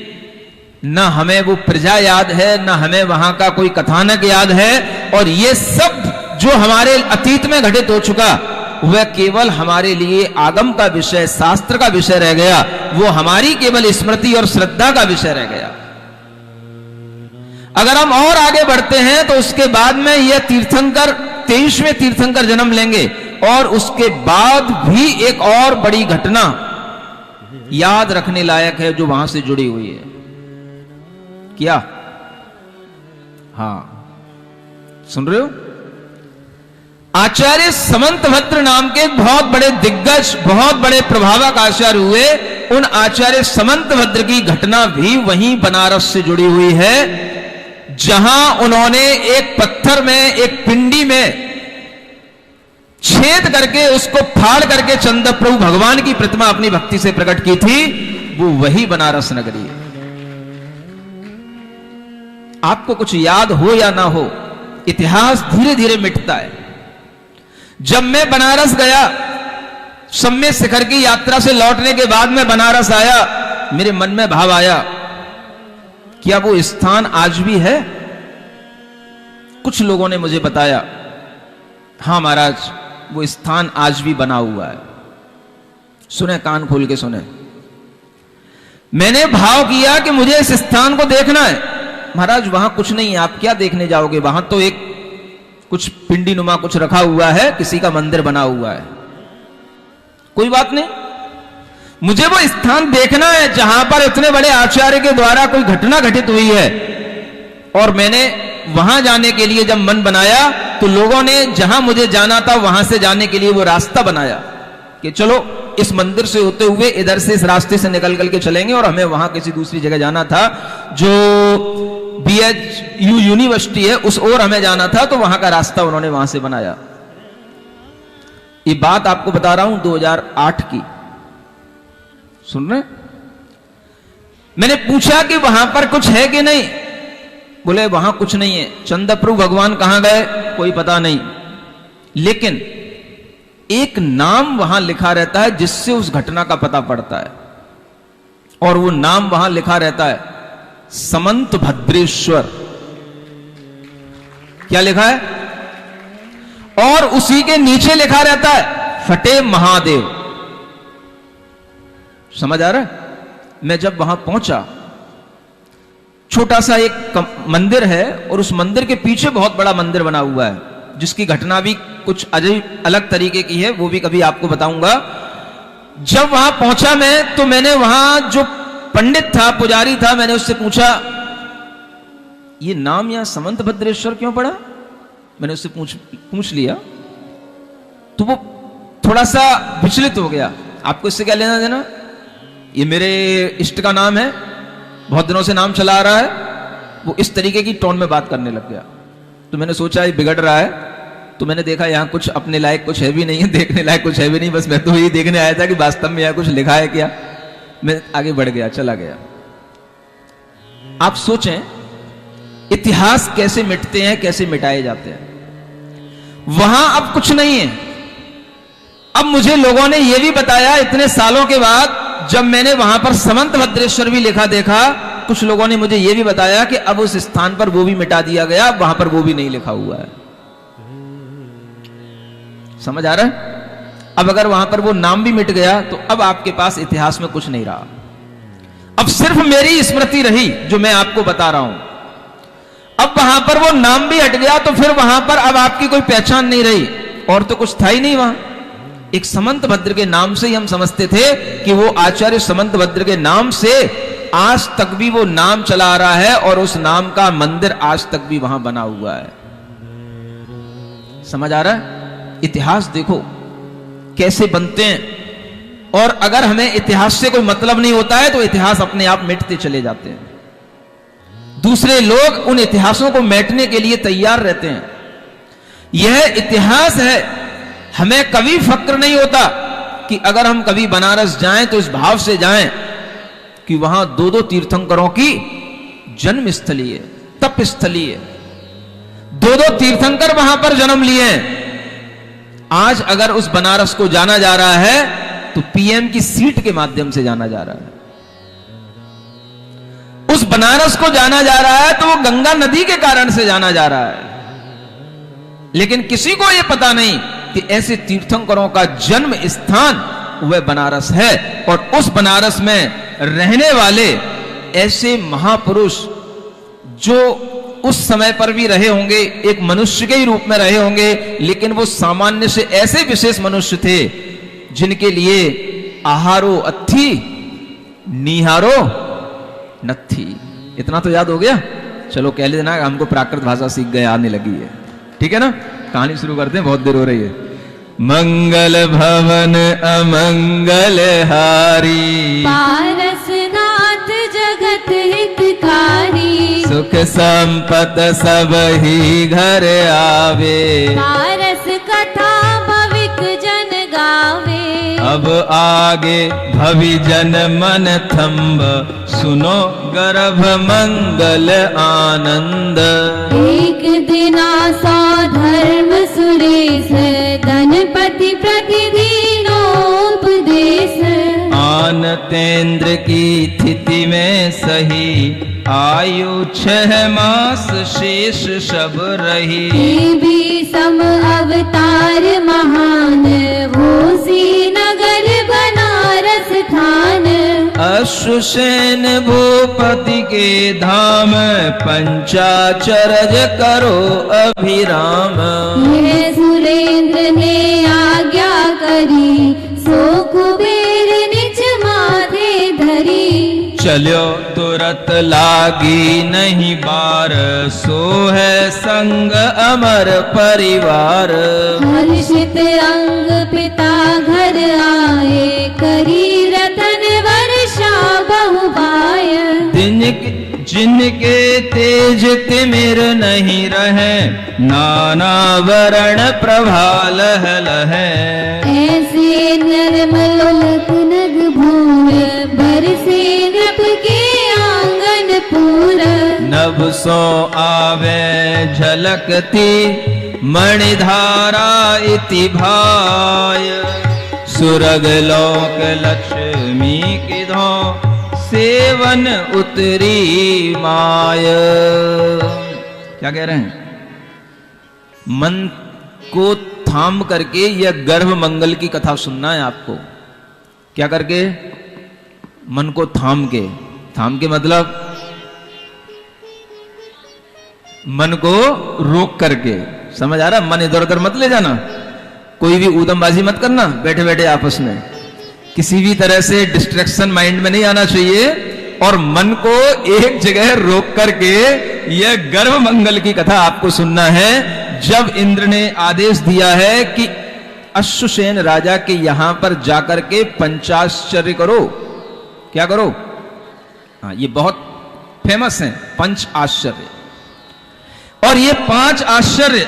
S1: न हमें वो प्रजा याद है, न हमें वहां का कोई कथानक याद है। और ये सब जो हमारे अतीत में घटित हो चुका, वह केवल हमारे लिए आगम का विषय, शास्त्र का विषय रह गया। वो हमारी केवल स्मृति और श्रद्धा का विषय रह गया। अगर हम और आगे बढ़ते हैं तो उसके बाद में यह तीर्थंकर 23वें तीर्थंकर जन्म लेंगे। और उसके बाद भी एक और बड़ी घटना याद रखने लायक है जो वहां से जुड़ी हुई है। क्या? हां, सुन रहे हो? आचार्य समंतभद्र नाम के बहुत बड़े दिग्गज, बहुत बड़े प्रभावक आचार्य हुए। उन आचार्य समंतभद्र की घटना भी वहीं बनारस से जुड़ी हुई है, जहां उन्होंने एक पत्थर में, एक पिंडी में छेद करके, उसको फाड़ करके चंद्रप्रभु भगवान की प्रतिमा अपनी भक्ति से प्रकट की थी। वो वही बनारस नगरी है। आपको कुछ याद हो या ना हो, इतिहास धीरे धीरे मिटता है। जब मैं बनारस गया, सम्य शिखर की यात्रा से लौटने के बाद मैं बनारस आया, मेरे मन में भाव आया, क्या वो स्थान आज भी है? कुछ लोगों ने मुझे बताया, हां महाराज, वो स्थान आज भी बना हुआ है। सुने, कान खोल के सुने। मैंने भाव किया कि मुझे इस स्थान को देखना है। महाराज, वहां कुछ नहीं है, आप क्या देखने जाओगे? वहां तो एक कुछ पिंडी नुमा कुछ रखा हुआ है, किसी का मंदिर बना हुआ है। कोई बात नहीं, मुझे वो स्थान देखना है जहां पर इतने बड़े आचार्य के द्वारा कोई घटना घटित हुई है। और मैंने वहां जाने के लिए जब मन बनाया तो लोगों ने जहां मुझे जाना था वहां से जाने के लिए वो रास्ता बनाया कि चलो इस मंदिर से होते हुए इधर से इस रास्ते से निकल के चलेंगे। और हमें वहां किसी दूसरी जगह जाना था, जो BHU यूनिवर्सिटी है, उस ओर हमें जाना था, तो वहां का रास्ता उन्होंने वहां से बनाया। ये बात आपको बता रहा हूं 2008 की। सुन रहे? मैंने पूछा कि वहां पर कुछ है कि नहीं? बोले वहां कुछ नहीं है। चंद्रप्रभु भगवान कहां गए? कोई पता नहीं। लेकिन एक नाम वहां लिखा रहता है जिससे उस घटना का पता पड़ता है। और वो नाम वहां लिखा रहता है समंतभद्रेश्वर। क्या लिखा है? और उसी के नीचे लिखा रहता है फटे महादेव। समझ आ रहा है? मैं जब वहां पहुंचा, छोटा सा एक मंदिर है और उस मंदिर के पीछे बहुत बड़ा मंदिर बना हुआ है, जिसकी घटना भी कुछ अजीब अलग तरीके की है, वो भी कभी आपको बताऊंगा। जब वहां पहुंचा मैं, तो मैंने वहां जो पंडित था, पुजारी था, मैंने उससे पूछा ये नाम यहां समंतभद्रेश्वर क्यों पड़ा? मैंने उससे पूछ लिया तो वो थोड़ा सा विचलित हो गया। आपको इससे क्या लेना देना? ये मेरे इष्ट का नाम है, बहुत दिनों से नाम चला आ रहा है। वो इस तरीके की टोन में बात करने लग गया। तो मैंने सोचा ये बिगड़ रहा है। तो मैंने देखा यहां कुछ अपने लायक कुछ है भी नहीं है, देखने लायक कुछ है भी नहीं, बस मैं तो ये देखने आया था कि वास्तव में यहां कुछ लिखा है क्या। मैं आगे बढ़ गया, चला गया। आप सोचें इतिहास कैसे मिटते हैं, कैसे मिटाए जाते हैं। वहां अब कुछ नहीं है। अब मुझे लोगों ने यह भी बताया इतने सालों के बाद, जब मैंने वहां पर समंत भद्रेश्वर भी लिखा देखा, कुछ लोगों ने मुझे यह भी बताया कि अब उस स्थान पर वो भी मिटा दिया गया, वहां पर वो भी नहीं लिखा हुआ है। समझ आ रहा है? अब अगर वहां पर वो नाम भी मिट गया तो अब आपके पास इतिहास में कुछ नहीं रहा। अब सिर्फ मेरी स्मृति रही जो मैं आपको बता रहा हूं। अब वहां पर वो नाम भी हट गया तो फिर वहां पर अब आपकी कोई पहचान नहीं रही, और तो कुछ था ही नहीं वहां। एक समंत भद्र के नाम से ही हम समझते थे कि वो आचार्य समंत भद्र के नाम से आज तक भी वो नाम चला आ रहा है, और उस नाम का मंदिर आज तक भी वहां बना हुआ है। समझ आ रहा है? इतिहास देखो कैसे बनते हैं, और अगर हमें इतिहास से कोई मतलब नहीं होता है तो इतिहास अपने आप मिटते चले जाते हैं। दूसरे लोग उन इतिहासों को मिटने के लिए तैयार रहते हैं। यह इतिहास है। हमें कभी फक्र नहीं होता कि अगर हम कभी बनारस जाएं तो इस भाव से जाएं कि वहां दो दो तीर्थंकरों की जन्म स्थली है, तप स्थली है, दो दो तीर्थंकर वहां पर जन्म लिए हैं। आज अगर उस बनारस को जाना जा रहा है तो पीएम की सीट के माध्यम से जाना जा रहा है। उस बनारस को जाना जा रहा है तो वो गंगा नदी के कारण से जाना जा रहा है। लेकिन किसी को यह पता नहीं कि ऐसे तीर्थंकरों का जन्म स्थान वह बनारस है, और उस बनारस में रहने वाले ऐसे महापुरुष जो उस समय पर भी रहे होंगे, एक मनुष्य के ही रूप में रहे होंगे, लेकिन वो सामान्य से ऐसे विशेष मनुष्य थे जिनके लिए आहारो अथी निहारो नथी। इतना तो याद हो गया? चलो कह लेना, हमको प्राकृत भाषा सीख गए, आने लगी है। ठीक है ना? कहानी शुरू करते हैं, बहुत देर हो रही है। मंगल भवन अमंगल हारी,
S2: पारसनाथ जगत हितकारी,
S1: सुख संपत सब ही घर आवे,
S2: पारस कथा भविक जन गावे।
S1: अब आगे भवि जन मन थंब, सुनो गर्भ मंगल आनंद।
S2: एक दिना सौ धर्म सुरेश, धनपति प्रतिदिनोपदेश।
S1: आन तेंद्र की तिथि में सही, आयु 6 मास शेष सब रही।
S2: भी सम अवतार महान, वो सी नगर बनारस थान।
S1: अश्वसेन भूपति के धाम, पंचाचरज करो अभिराम।
S2: यह सुरेंद्र ने आज्ञा करी, सो कुबेर निज माथे धरी।
S1: चलो तुरत लागी नहीं बार, सो है संग अमर परिवार।
S2: हर्षित अंग पिता घर आए, करी रतन वर्षा बहुबाय। जिनके तेज तिमिर नहीं रहे, नाना वर्ण प्रभा लह लहे। ऐसे निर्मलोक नग भूर, बरसे नभ के आंगन पूर।
S1: नभ सो आवे झलकती, मणिधारा इति भाय। सुरग लोक लक्ष्मी की धो, सेवन उतरी माय। क्या कह रहे हैं? मन को थाम करके यह गर्भ मंगल की कथा सुनना है आपको। क्या करके? मन को थाम के। थाम के मतलब मन को रोक करके। समझ आ रहा? मन इधर उधर मत ले जाना, कोई भी ऊधमबाजी मत करना बैठे बैठे आपस में, किसी भी तरह से डिस्ट्रैक्शन माइंड में नहीं आना चाहिए, और मन को एक जगह रोक करके यह गर्भ मंगल की कथा आपको सुनना है। जब इंद्र ने आदेश दिया है कि अश्वसेन राजा के यहां पर जाकर के पंचाश्चर्य करो। क्या करो? हाँ, ये बहुत फेमस है पंच आश्चर्य, और ये 5 आश्चर्य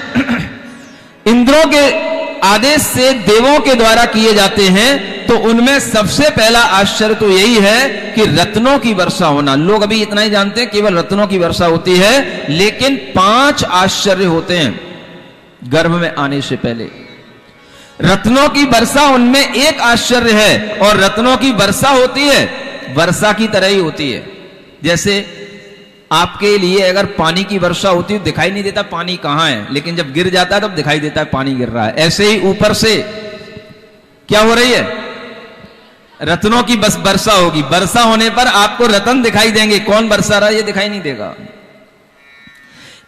S1: इंद्रों के आदेश से देवों के द्वारा किए जाते हैं। तो उनमें सबसे पहला आश्चर्य तो यही है कि रत्नों की वर्षा होना। लोग अभी इतना ही जानते हैं केवल रत्नों की वर्षा होती है, लेकिन 5 आश्चर्य होते हैं। गर्भ में आने से पहले। रत्नों की वर्षा उनमें एक आश्चर्य है, और रत्नों की वर्षा होती है वर्षा की तरह ही होती है। जैसे आपके लिए अगर पानी की वर्षा होती है दिखाई नहीं देता पानी कहां है, लेकिन जब गिर जाता है तब दिखाई देता है पानी गिर रहा है। ऐसे ही ऊपर से क्या हो रही है, रत्नों की बस वर्षा होगी। वर्षा होने पर आपको रत्न दिखाई देंगे, कौन बरसा रहा है ये दिखाई नहीं देगा।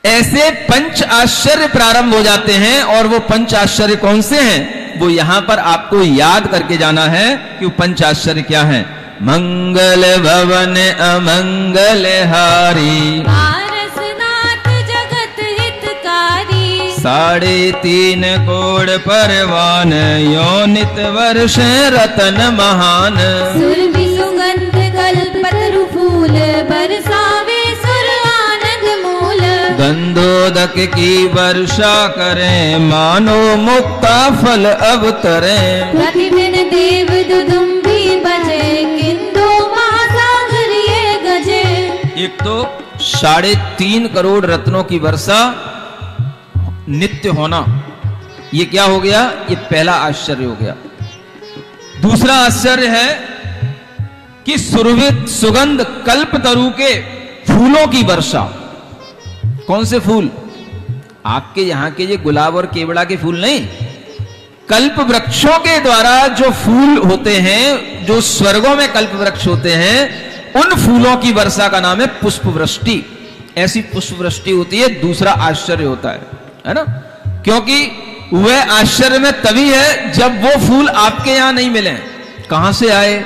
S1: ऐसे पंच आश्चर्य प्रारंभ हो जाते हैं, और वो पंच आश्चर्य कौन से हैं वो यहां पर आपको याद करके जाना है कि वो पंच आश्चर्य क्या है। मंगल भवन अमंगल हारी,
S2: पारसनाथ जगत हितकारी,
S1: 3.5 करोड़ परवान, योनित वर्ष रतन महान।
S2: सुरभि सुगंध कल्पतरु फूल, बरसावे सुर आनंद मूल।
S1: गंधोदक की वर्षा करें, मानो मुक्ता फल अवतरें।
S2: प्रतिदिन देव दुदुम्बी बजे, किंदो महासागर ये गजे।
S1: एक तो 3.5 करोड़ रत्नों की वर्षा नित्य होना, ये क्या हो गया, ये पहला आश्चर्य हो गया। दूसरा आश्चर्य है कि सुरभित सुगंध कल्पतरु के फूलों की वर्षा। कौन से फूल, आपके यहां के ये गुलाब और केवड़ा के फूल नहीं, कल्प वृक्षों के द्वारा जो फूल होते हैं, जो स्वर्गों में कल्प वृक्ष होते हैं, उन फूलों की वर्षा का नाम है पुष्प वृष्टि। ऐसी पुष्प वृष्टि होती है। दूसरा आश्चर्य होता है ना, क्योंकि वह आश्चर्य में तभी है जब वो फूल आपके यहां नहीं मिले। कहां से आए,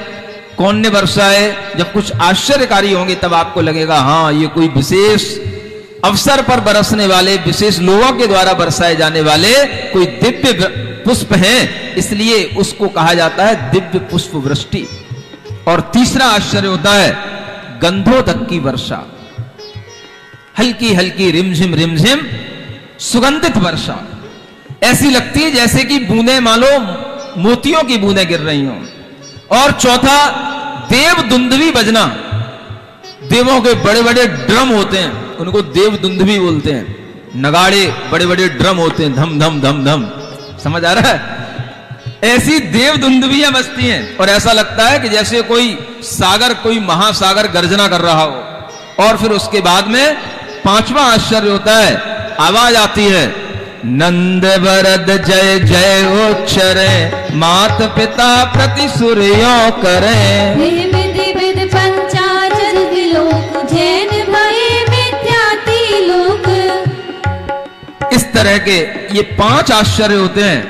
S1: कौन ने वर्षाए, जब कुछ आश्चर्यकारी होंगे तब आपको लगेगा हाँ ये कोई विशेष अवसर पर बरसने वाले, विशेष लोगों के द्वारा बरसाए जाने वाले कोई दिव्य पुष्प हैं, इसलिए उसको कहा जाता है दिव्य पुष्प वृष्टि। और तीसरा आश्चर्य होता है गंधोदक की वर्षा, हल्की हल्की रिमझिम सुगंधित वर्षा, ऐसी लगती है जैसे कि बूंदें मानो मोतियों की बूंदें गिर रही हों। और चौथा देव दुंदुभी बजना, देवों के बड़े बड़े ड्रम होते हैं, उनको देव दुंदुभी बोलते हैं। नगाड़े बड़े बड़े ड्रम होते हैं, धम धम धम धम, समझ आ रहा है। ऐसी देव दुंदुभियां बजती हैं, और ऐसा लगता है कि जैसे कोई सागर, कोई महासागर गर्जना कर रहा हो। और फिर उसके बाद में पांचवा आश्चर्य होता है, आवाज आती है नंद वरद जय जय उच्चरे, मात पिता प्रति सूर्यो करे।
S2: विविध विविध पंचाचर विलोक, जैन भये मिथ्याति लोक।
S1: इस तरह के ये 5 आश्चर्य होते हैं,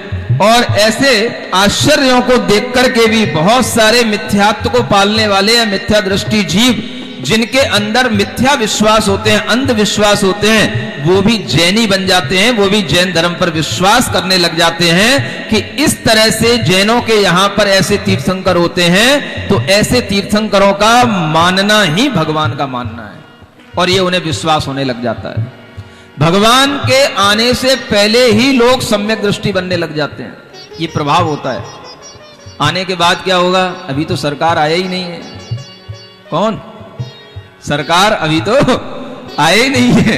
S1: और ऐसे आश्चर्यों को देख करके भी बहुत सारे मिथ्यात्व को पालने वाले या मिथ्या दृष्टि जीव, जिनके अंदर मिथ्या विश्वास होते हैं, अंधविश्वास होते हैं, वो भी जैनी बन जाते हैं, वो भी जैन धर्म पर विश्वास करने लग जाते हैं कि इस तरह से जैनों के यहां पर ऐसे तीर्थंकर होते हैं, तो ऐसे तीर्थंकरों का मानना ही भगवान का मानना है, और ये उन्हें विश्वास होने लग जाता है। भगवान के आने से पहले ही लोग सम्यक दृष्टि बनने लग जाते हैं, ये प्रभाव होता है। आने के बाद क्या होगा, अभी तो सरकार आया ही नहीं है। कौन सरकार, अभी तो आए ही नहीं है,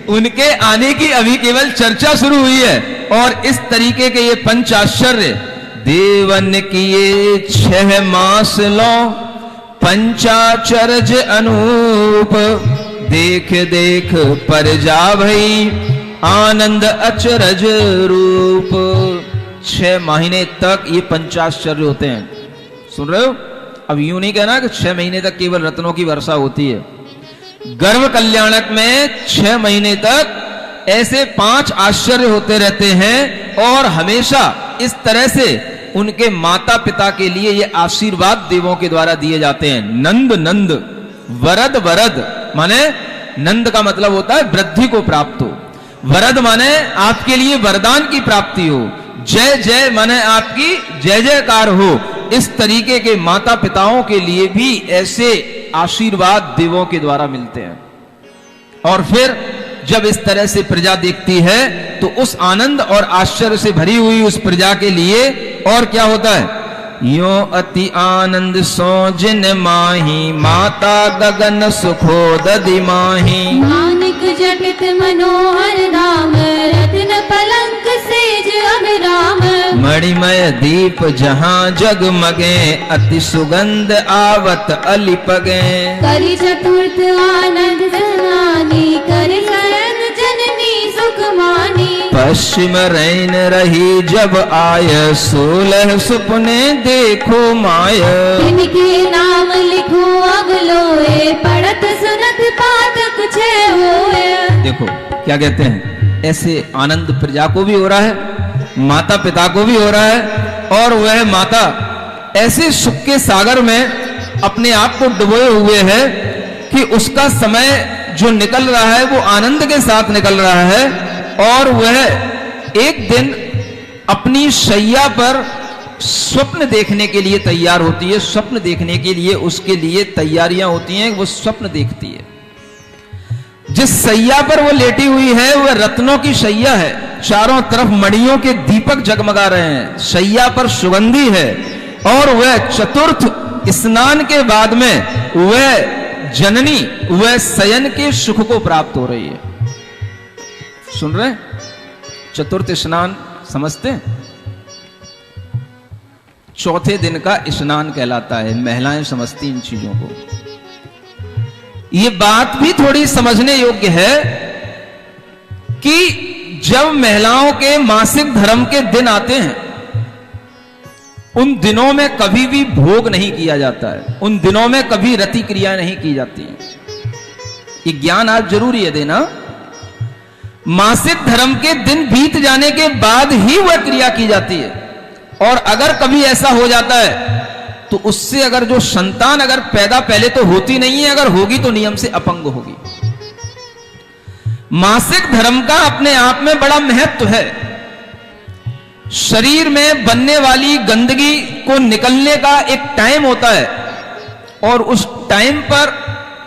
S1: उनके आने की अभी केवल चर्चा शुरू हुई है। और इस तरीके के ये पंचाश्चर्य, देवन किए 6 मास लो, पंचाचर्ज अनूप, देख देख पर जा भई, आनंद अचरज रूप। 6 महीने तक ये पंचाश्चर्य होते हैं। सुन रहे हो, अब यूं नहीं कहना कि 6 महीने तक केवल रत्नों की वर्षा होती है। गर्भ कल्याणक में 6 महीने तक ऐसे 5 आश्चर्य होते रहते हैं, और हमेशा इस तरह से उनके माता पिता के लिए ये आशीर्वाद देवों के द्वारा दिए जाते हैं। नंद नंद, वरद वरद, माने नंद का मतलब होता है वृद्धि को प्राप्त हो, वरद माने आपके लिए वरदान की प्राप्ति हो, जय जय माने आपकी जय जयकार हो। इस तरीके के माता पिताओं के लिए भी ऐसे आशीर्वाद देवों के द्वारा मिलते हैं। और फिर जब इस तरह से प्रजा देखती है तो उस आनंद और आश्चर्य से भरी हुई उस प्रजा के लिए और क्या होता है, यो अति आनंद सो जिन माही, माता गगन सुखोदधि माही।
S2: मानिक जटित मनोहर धाम, रत्न पलंक तेज अभिराम।
S1: मणिमय दीप जहाँ जगमगे, अति सुगंध आवत अलिपगे।
S2: करि चतुर्थ आनंद सनानी, करि शयन जननी सुख मानी।
S1: पश्चिम रैन रही जब आय, 16 सुपने देखो माय।
S2: इनके नाम लिखो अगलोए, पढ़त सुनत पातक छे होए।
S1: देखो क्या कहते हैं, ऐसे आनंद प्रजा को भी हो रहा है, माता पिता को भी हो रहा है, और वह माता ऐसे सुख के सागर में अपने आप को डुबोए हुए है कि उसका समय जो निकल रहा है वो आनंद के साथ निकल रहा है। और वह एक दिन अपनी शैया पर स्वप्न देखने के लिए तैयार होती है। स्वप्न देखने के लिए उसके लिए तैयारियां होती हैं, वो स्वप्न देखती है। जिस शैया पर वो लेटी हुई है वह रत्नों की शैया है, चारों तरफ मणियों के दीपक जगमगा रहे हैं, शैया पर सुगंधी है, और वह चतुर्थ स्नान के बाद में वह जननी वह शयन के सुख को प्राप्त हो रही है। सुन रहे? चतुर्थ स्नान समझते हैं? चौथे दिन का स्नान कहलाता है। महिलाएं समझती इन चीजों को। ये बात भी थोड़ी समझने योग्य है कि जब महिलाओं के मासिक धर्म के दिन आते हैं, उन दिनों में कभी भी भोग नहीं किया जाता है, उन दिनों में कभी रति क्रिया नहीं की जाती है। ये ज्ञान आज जरूरी है देना। मासिक धर्म के दिन बीत जाने के बाद ही वह क्रिया की जाती है, और अगर कभी ऐसा हो जाता है तो उससे अगर जो संतान अगर पैदा पहले तो होती नहीं है, अगर होगी तो नियम से अपंग होगी। मासिक धर्म का अपने आप में बड़ा महत्व है। शरीर में बनने वाली गंदगी को निकलने का एक टाइम होता है, और उस टाइम पर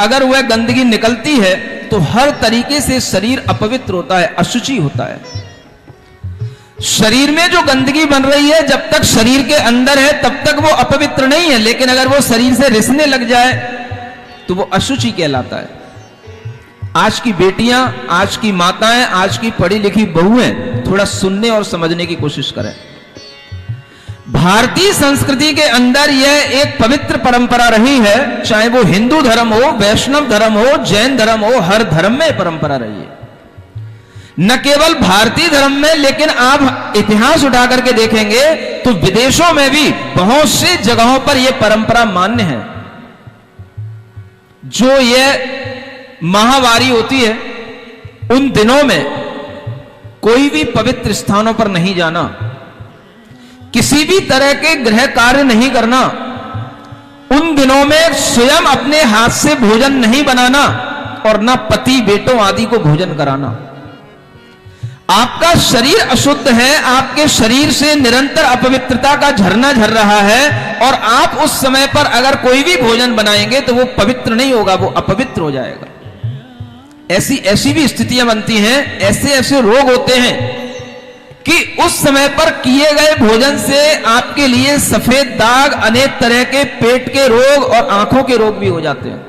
S1: अगर वह गंदगी निकलती है तो हर तरीके से शरीर अपवित्र होता है, अशुचि होता है। शरीर में जो गंदगी बन रही है जब तक शरीर के अंदर है तब तक वो अपवित्र नहीं है, लेकिन अगर वो शरीर से रिसने लग जाए तो वो अशुचि कहलाता है। आज की बेटियां, आज की माताएं, आज की पढ़ी लिखी बहुएं थोड़ा सुनने और समझने की कोशिश करें। भारतीय संस्कृति के अंदर यह एक पवित्र परंपरा रही है, चाहे वो हिंदू धर्म हो, वैष्णव धर्म हो, जैन धर्म हो, हर धर्म में परंपरा रही है। न केवल भारतीय धर्म में, लेकिन आप इतिहास उठा करके देखेंगे तो विदेशों में भी बहुत सी जगहों पर यह परंपरा मान्य है। जो यह माहवारी होती है उन दिनों में कोई भी पवित्र स्थानों पर नहीं जाना, किसी भी तरह के गृह कार्य नहीं करना, उन दिनों में स्वयं अपने हाथ से भोजन नहीं बनाना, और न पति बेटों आदि को भोजन कराना। आपका शरीर अशुद्ध है, आपके शरीर से निरंतर अपवित्रता का झरना झर रहा है, और आप उस समय पर अगर कोई भी भोजन बनाएंगे तो वो पवित्र नहीं होगा, वो अपवित्र हो जाएगा। ऐसी ऐसी भी स्थितियां बनती हैं, ऐसे ऐसे रोग होते हैं कि उस समय पर किए गए भोजन से आपके लिए सफेद दाग, अनेक तरह के पेट के रोग और आंखों के रोग भी हो जाते हैं,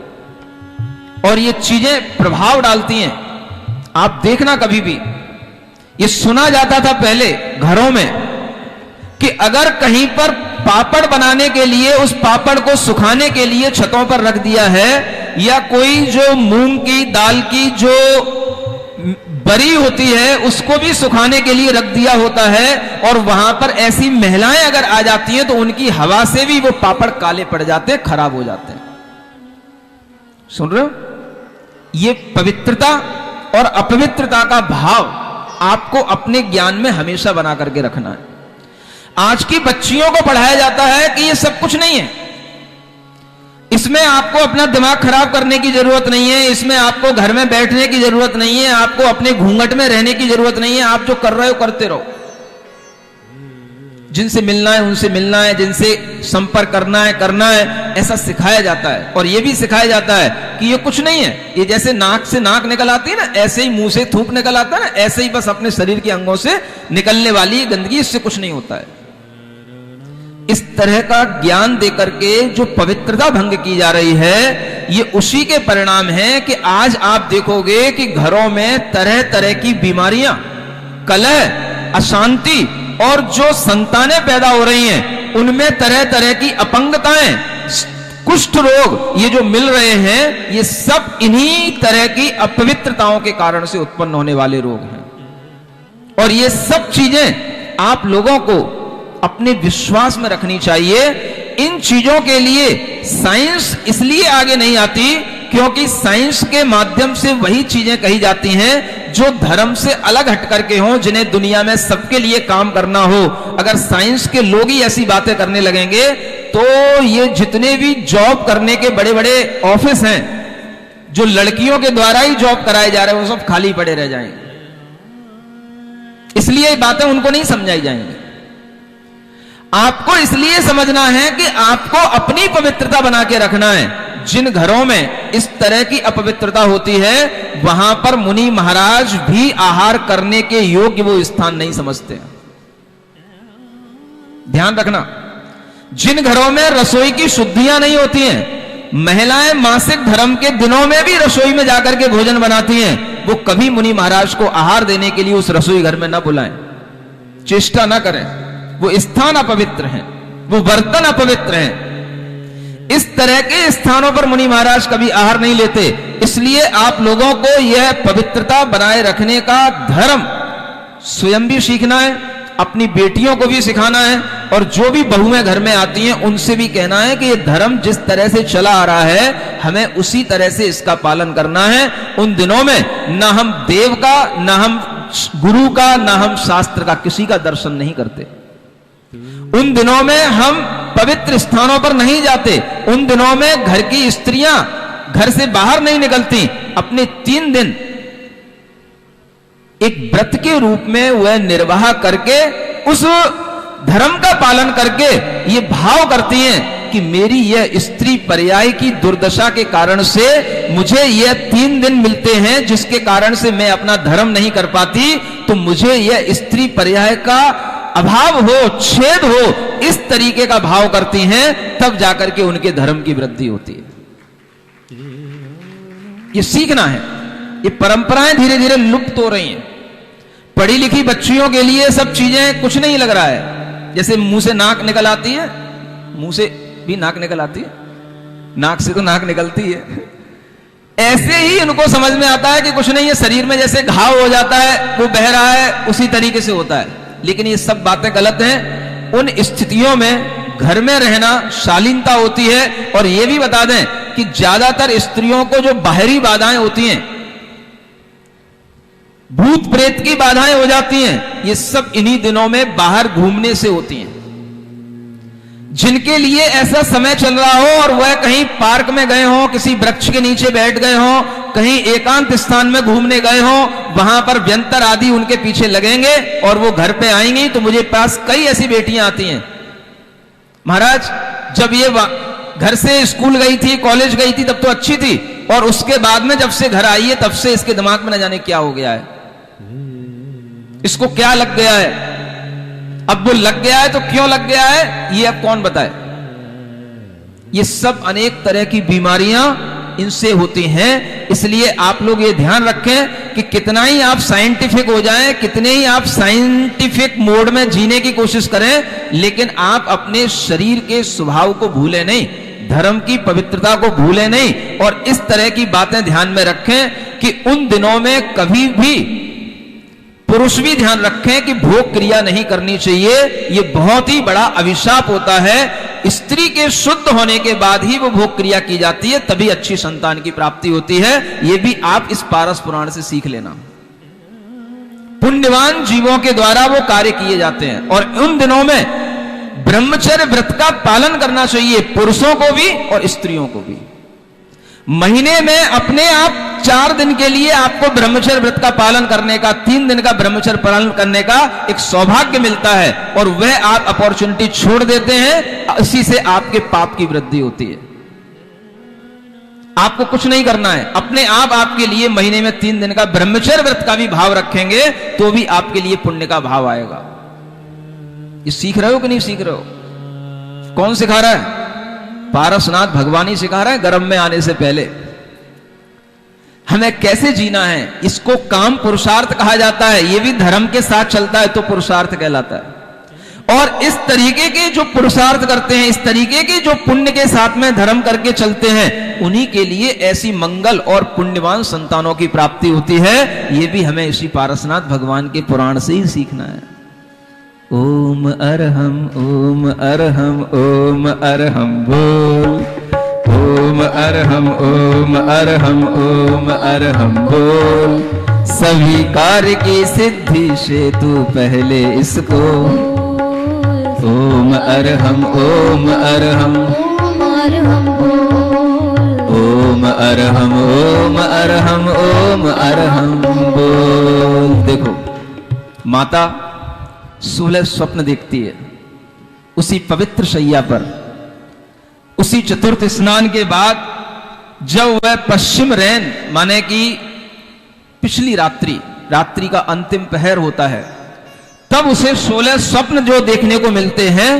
S1: और ये चीजें प्रभाव डालती हैं। आप देखना, कभी भी ये सुना जाता था पहले घरों में कि अगर कहीं पर पापड़ बनाने के लिए उस पापड़ को सुखाने के लिए छतों पर रख दिया है, या कोई जो मूंग की दाल की जो बरी होती है उसको भी सुखाने के लिए रख दिया होता है, और वहां पर ऐसी महिलाएं अगर आ जाती हैं तो उनकी हवा से भी वो पापड़ काले पड़ जाते हैं, खराब हो जाते हैं। सुन रहे हो? ये पवित्रता और अपवित्रता का भाव आपको अपने ज्ञान में हमेशा बना करके रखना है। आज की बच्चियों को पढ़ाया जाता है कि ये सब कुछ नहीं है, इसमें आपको अपना दिमाग खराब करने की जरूरत नहीं है, इसमें आपको घर में बैठने की जरूरत नहीं है, आपको अपने घूंघट में रहने की जरूरत नहीं है, आप जो कर रहे हो करते रहो। जिनसे मिलना है उनसे मिलना है, जिनसे संपर्क करना है, ऐसा सिखाया जाता है। और यह भी सिखाया जाता है कि ये कुछ नहीं है, ये जैसे नाक से नाक निकल आती है ना, ऐसे ही मुंह से थूक निकल आता है ना, ऐसे ही बस अपने शरीर के अंगों से निकलने वाली गंदगी, इससे कुछ नहीं होता है। इस तरह का ज्ञान देकर के जो पवित्रता भंग की जा रही है, ये उसी के परिणाम है कि आज आप देखोगे कि घरों में तरह तरह की बीमारियां, कलह अशांति और जो संतानें पैदा हो रही हैं उनमें तरह तरह की अपंगताएं, कुष्ठ रोग ये जो मिल रहे हैं, ये सब इन्हीं तरह की अपवित्रताओं के कारण से उत्पन्न होने वाले रोग हैं। और ये सब चीजें आप लोगों को अपने विश्वास में रखनी चाहिए। इन चीजों के लिए साइंस इसलिए आगे नहीं आती क्योंकि साइंस के माध्यम से वही चीजें कही जाती हैं जो धर्म से अलग हट करके हों, जिन्हें दुनिया में सबके लिए काम करना हो। अगर साइंस के लोग ही ऐसी बातें करने लगेंगे तो ये जितने भी जॉब करने के बड़े बड़े ऑफिस हैं, जो लड़कियों के द्वारा ही जॉब कराए जा रहे हैं, वो सब खाली पड़े रह जाएंगे। इसलिए ये बातें उनको नहीं समझाई जाएंगी। आपको इसलिए समझना है कि आपको अपनी पवित्रता बना के रखना है। जिन घरों में इस तरह की अपवित्रता होती है वहां पर मुनि महाराज भी आहार करने के योग्य वो स्थान नहीं समझते। ध्यान रखना, जिन घरों में रसोई की शुद्धियां नहीं होती हैं, महिलाएं मासिक धर्म के दिनों में भी रसोई में जाकर के भोजन बनाती हैं, वो कभी मुनि महाराज को आहार देने के लिए उस रसोई घर में न बुलाएं, चेष्टा न करें। वो स्थान अपवित्र हैं, वो बर्तन अपवित्र हैं। इस तरह के स्थानों पर मुनि महाराज कभी आहार नहीं लेते। इसलिए आप लोगों को यह पवित्रता बनाए रखने का धर्म स्वयं भी सीखना है, अपनी बेटियों को भी सिखाना है, और जो भी बहुएं घर में आती हैं उनसे भी कहना है कि यह धर्म जिस तरह से चला आ रहा है हमें उसी तरह से इसका पालन करना है। उन दिनों में न हम देव का, न हम गुरु का, न हम शास्त्र का, किसी का दर्शन नहीं करते। उन दिनों में हम पवित्र स्थानों पर नहीं जाते। उन दिनों में घर की स्त्रियां घर से बाहर नहीं निकलती। अपने 3 दिन एक व्रत के रूप में वह निर्वाह करके उस धर्म का पालन करके ये भाव करती हैं कि मेरी यह स्त्री पर्याय की दुर्दशा के कारण से मुझे यह 3 दिन मिलते हैं जिसके कारण से मैं अपना धर्म नहीं कर पाती, तो मुझे यह स्त्री पर्याय का अभाव हो, छेद हो, इस तरीके का भाव करती हैं। तब जाकर के उनके धर्म की वृद्धि होती है। ये सीखना है। ये परंपराएं धीरे धीरे लुप्त हो रही हैं। पढ़ी लिखी बच्चियों के लिए सब चीजें कुछ नहीं लग रहा है। जैसे मुंह से नाक निकल आती है, मुंह से भी नाक निकल आती है, नाक से तो नाक निकलती है, ऐसे ही उनको समझ में आता है कि कुछ नहीं है। शरीर में जैसे घाव हो जाता है, वो बह रहा है, उसी तरीके से होता है। लेकिन ये सब बातें गलत हैं। उन स्थितियों में घर में रहना शालीनता होती है। और ये भी बता दें कि ज्यादातर स्त्रियों को जो बाहरी बाधाएं होती हैं, भूत प्रेत की बाधाएं हो जाती हैं, ये सब इन्हीं दिनों में बाहर घूमने से होती हैं। जिनके लिए ऐसा समय चल रहा हो और वह कहीं पार्क में गए हो, किसी वृक्ष के नीचे बैठ गए हो, कहीं एकांत स्थान में घूमने गए हो, वहां पर व्यंतर आदि उनके पीछे लगेंगे और वो घर पे आएंगी। तो मुझे पास कई ऐसी बेटियां आती हैं, महाराज जब ये घर से स्कूल गई थी, कॉलेज गई थी, तब तो अच्छी थी, और उसके बाद में जब से घर आई है तब से इसके दिमाग में न जाने क्या हो गया है, इसको क्या लग गया है। अब वो लग गया है तो क्यों लग गया है ये अब कौन बताए। ये सब अनेक तरह की बीमारियां इनसे होती हैं। इसलिए आप लोग ये ध्यान रखें कि कितना ही आप साइंटिफिक हो जाएं, कितने ही आप साइंटिफिक मोड में जीने की कोशिश करें, लेकिन आप अपने शरीर के स्वभाव को भूले नहीं, धर्म की पवित्रता को भूले नहीं। और इस तरह की बातें ध्यान में रखें कि उन दिनों में कभी भी पुरुष भी ध्यान रखें कि भोग क्रिया नहीं करनी चाहिए। ये बहुत ही बड़ा अभिशाप होता है। स्त्री के शुद्ध होने के बाद ही वो भोग क्रिया की जाती है, तभी अच्छी संतान की प्राप्ति होती है। ये भी आप इस पारस पुराण से सीख लेना। पुण्यवान जीवों के द्वारा वो कार्य किए जाते हैं। और उन दिनों में ब्रह्मचर्य व्रत का पालन करना चाहिए, पुरुषों को भी और स्त्रियों को भी। महीने में अपने आप 4 दिन के लिए आपको ब्रह्मचर्य व्रत का पालन करने का, 3 दिन का ब्रह्मचर्य पालन करने का एक सौभाग्य मिलता है, और वह आप अपॉर्चुनिटी छोड़ देते हैं। इसी से आपके पाप की वृद्धि होती है। आपको कुछ नहीं करना है, अपने आप आपके लिए महीने में 3 दिन का ब्रह्मचर्य व्रत का भी भाव रखेंगे तो भी आपके लिए पुण्य का भाव आएगा। ये सीख रहे हो कि नहीं सीख रहे हो? कौन सिखा रहा है? पारसनाथ भगवान ही सिखा रहा है, गर्भ में आने से पहले। हमें कैसे जीना है, इसको काम पुरुषार्थ कहा जाता है। ये भी धर्म के साथ चलता है तो पुरुषार्थ कहलाता है। और इस तरीके के जो पुरुषार्थ करते हैं, इस तरीके के जो पुण्य के साथ में धर्म करके चलते हैं, उन्हीं के लिए ऐसी मंगल और पुण्यवान संतानों की प्राप्ति होती है। ये भी हमें इसी पारसनाथ भगवान के पुराण से ही सीखना है। ओम अरहम ओम अरहम ओम अरहम बोल, ओम अरहम ओम अरहम ओम अरहम बोल। सभी कार्य की सिद्धि से तू पहले इसको ओम अरहम ओम अरहम
S2: ओम अरहम बोल,
S1: ओम अरहम ओम अरहम ओम अरहम बोल। देखो, माता 16 स्वप्न देखती है उसी पवित्र शैया पर। उसी चतुर्थ स्नान के बाद जब वह पश्चिम रैन माने कि पिछली रात्रि का अंतिम पहर होता है, तब उसे 16 स्वप्न जो देखने को मिलते हैं,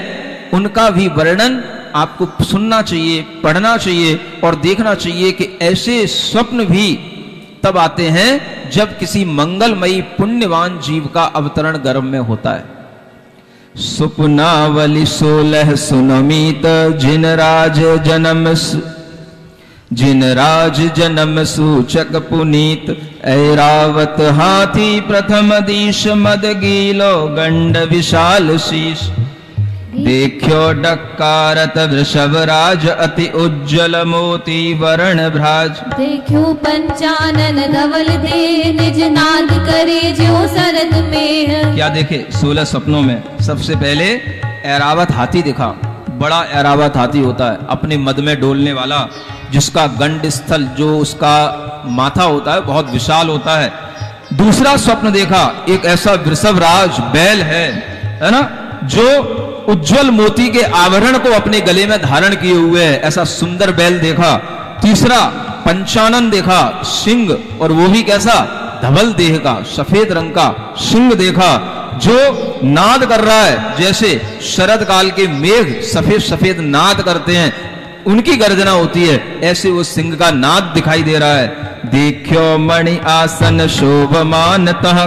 S1: उनका भी वर्णन आपको सुनना चाहिए, पढ़ना चाहिए और देखना चाहिए कि ऐसे स्वप्न भी तब आते हैं जब किसी मंगलमयी पुण्यवान जीव का अवतरण गर्भ में होता है। सुपनावली 16 सुनमीत जिन राज जन्म सूचक पुनीत। ऐरावत हाथी प्रथम दीश मद गीलो गंड विशाल शीश। देख्यो डक्कारत वृषभ राज अति उज्जवल मोती वर्ण भ्राज।
S2: देखो पंचानन धवल दे निज नाद करे जो शरद में।
S1: क्या देखे 16 सपनों में? सबसे पहले ऐरावत हाथी देखा। बड़ा ऐरावत हाथी होता है, अपने मद में डोलने वाला, जिसका गंड स्थल जो उसका माथा होता है बहुत विशाल होता है। दूसरा स्वप्न देखा, एक ऐसा वृषभ राज बैल है ना, जो उज्जवल मोती के आभरण को अपने गले में धारण किए हुए है, ऐसा सुंदर बैल देखा। तीसरा पंचानन देखा, सिंह, और वो भी कैसा? धवल देह का, सफेद रंग का सिंह देखा, जो नाद कर रहा है जैसे शरद काल के मेघ सफेद सफेद नाद करते हैं, उनकी गर्जना होती है, ऐसे वो सिंह का नाद दिखाई दे रहा है। देखो मणि आसन शोभमान तह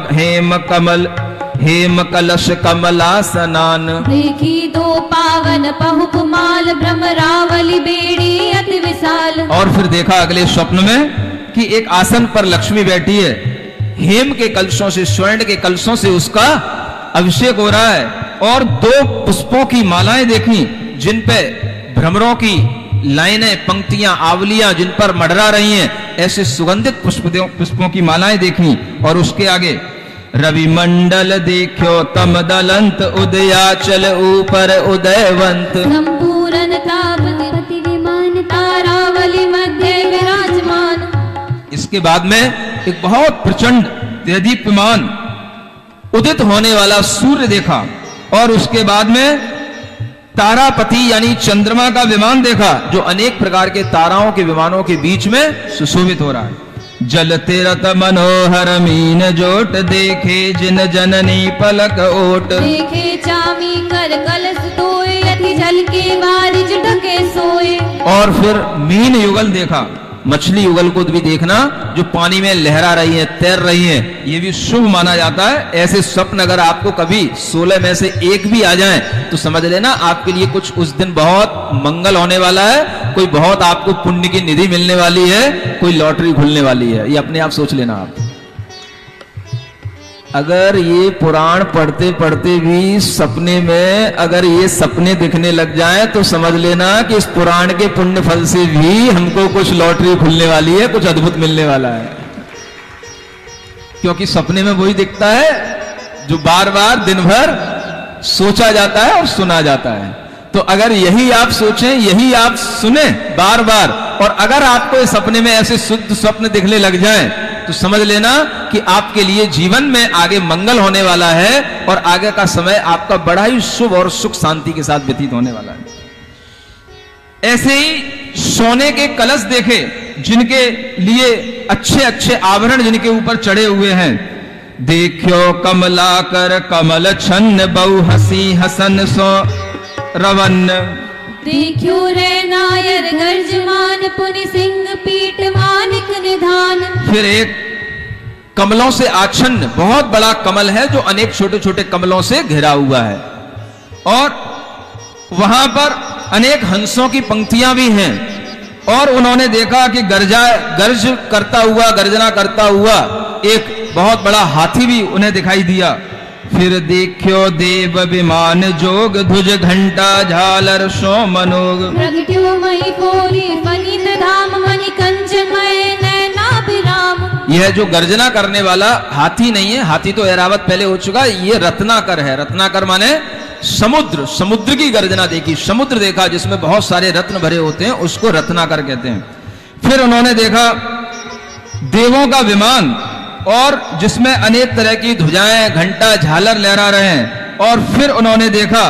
S1: हेम कलश कमलासनान।
S2: देखी दो पावन पहुकुमाल भ्रमरावली बेड़ी अति विशाल।
S1: और फिर देखा अगले स्वप्न में कि एक आसन पर लक्ष्मी बैठी है, हेम के कलशों से, स्वर्ण के कलशों से उसका अभिषेक हो रहा है। और 2 पुष्पों की मालाएं देखी, जिन पे भ्रमरों की लाइनें, पंक्तियां, आवलियां जिन पर मडरा रही हैं, ऐसे सुगंधित पुष्पों की मालाएं देखी। और उसके आगे रवि मंडल देखो तम दलंत उदयाचल ऊपर उदयवंत।
S2: संपूर्ण तापति विमान तारावली मध्य विराजमान।
S1: इसके बाद में एक बहुत प्रचंड तेजदीप्यमान उदित होने वाला सूर्य देखा। और उसके बाद में तारापति यानी चंद्रमा का विमान देखा, जो अनेक प्रकार के ताराओं के विमानों के बीच में सुशोभित हो रहा है। जल तेरत मनोहर मीन जोट देखे जिन जननी पलक ओट।
S2: देखे चामी कर कलश तोए यदि जल के बारिज ढके सोए।
S1: और फिर मीन युगल देखा, मछली युगल को भी देखना, जो पानी में लहरा रही है, तैर रही है, ये भी शुभ माना जाता है। ऐसे स्वप्न अगर आपको कभी 16 में से एक भी आ जाएं, तो समझ लेना आपके लिए कुछ उस दिन बहुत मंगल होने वाला है, कोई बहुत आपको पुण्य की निधि मिलने वाली है, कोई लॉटरी खुलने वाली है। ये अपने आप सोच लेना आप। अगर ये पुराण पढ़ते पढ़ते भी सपने में अगर ये सपने दिखने लग जाएं, तो समझ लेना कि इस पुराण के पुण्य फल से भी हमको कुछ लॉटरी खुलने वाली है, कुछ अद्भुत मिलने वाला है। क्योंकि सपने में वही दिखता है जो बार बार दिन भर सोचा जाता है और सुना जाता है। तो अगर यही आप सोचें, यही आप सुने बार बार, और अगर आपको इस सपने में ऐसे शुद्ध स्वप्न दिखने लग जाएं, तो समझ लेना कि आपके लिए जीवन में आगे मंगल होने वाला है और आगे का समय आपका बड़ा ही शुभ और सुख शांति के साथ व्यतीत होने वाला है। ऐसे ही सोने के कलश देखे, जिनके लिए अच्छे अच्छे आभरण जिनके ऊपर चढ़े हुए हैं। देखो कमलाकर कमल छन्न बहु हसी हसन सो रवन।
S2: देखो रे नायर गर्जमान पुनि सिंह पीठ मानिक निधान।
S1: फिर एक कमलों से आच्छन्न बहुत बड़ा कमल है जो अनेक छोटे छोटे कमलों से घिरा हुआ है, और वहां पर अनेक हंसों की पंक्तियां भी हैं। और उन्होंने देखा कि गर्जना करता हुआ एक बहुत बड़ा हाथी भी उन्हें दिखाई दिया। फिर देखो देव विमान जोग ध्वज घंटा झालर सो मनोग
S2: प्रगट्यो मई पोरी फनित धाम मणि कंचनमय नैनाभिराम।
S1: यह जो गर्जना करने वाला हाथी नहीं है, हाथी तो ऐरावत पहले हो चुका है, ये रत्नाकर है। रत्नाकर माने समुद्र, समुद्र की गर्जना देखी, समुद्र देखा जिसमें बहुत सारे रत्न भरे होते हैं, उसको रत्नाकर कहते हैं। फिर उन्होंने देखा देवों का विमान, और जिसमें अनेक तरह की ध्वजाएं घंटा झालर लहरा रहे हैं। और फिर उन्होंने देखा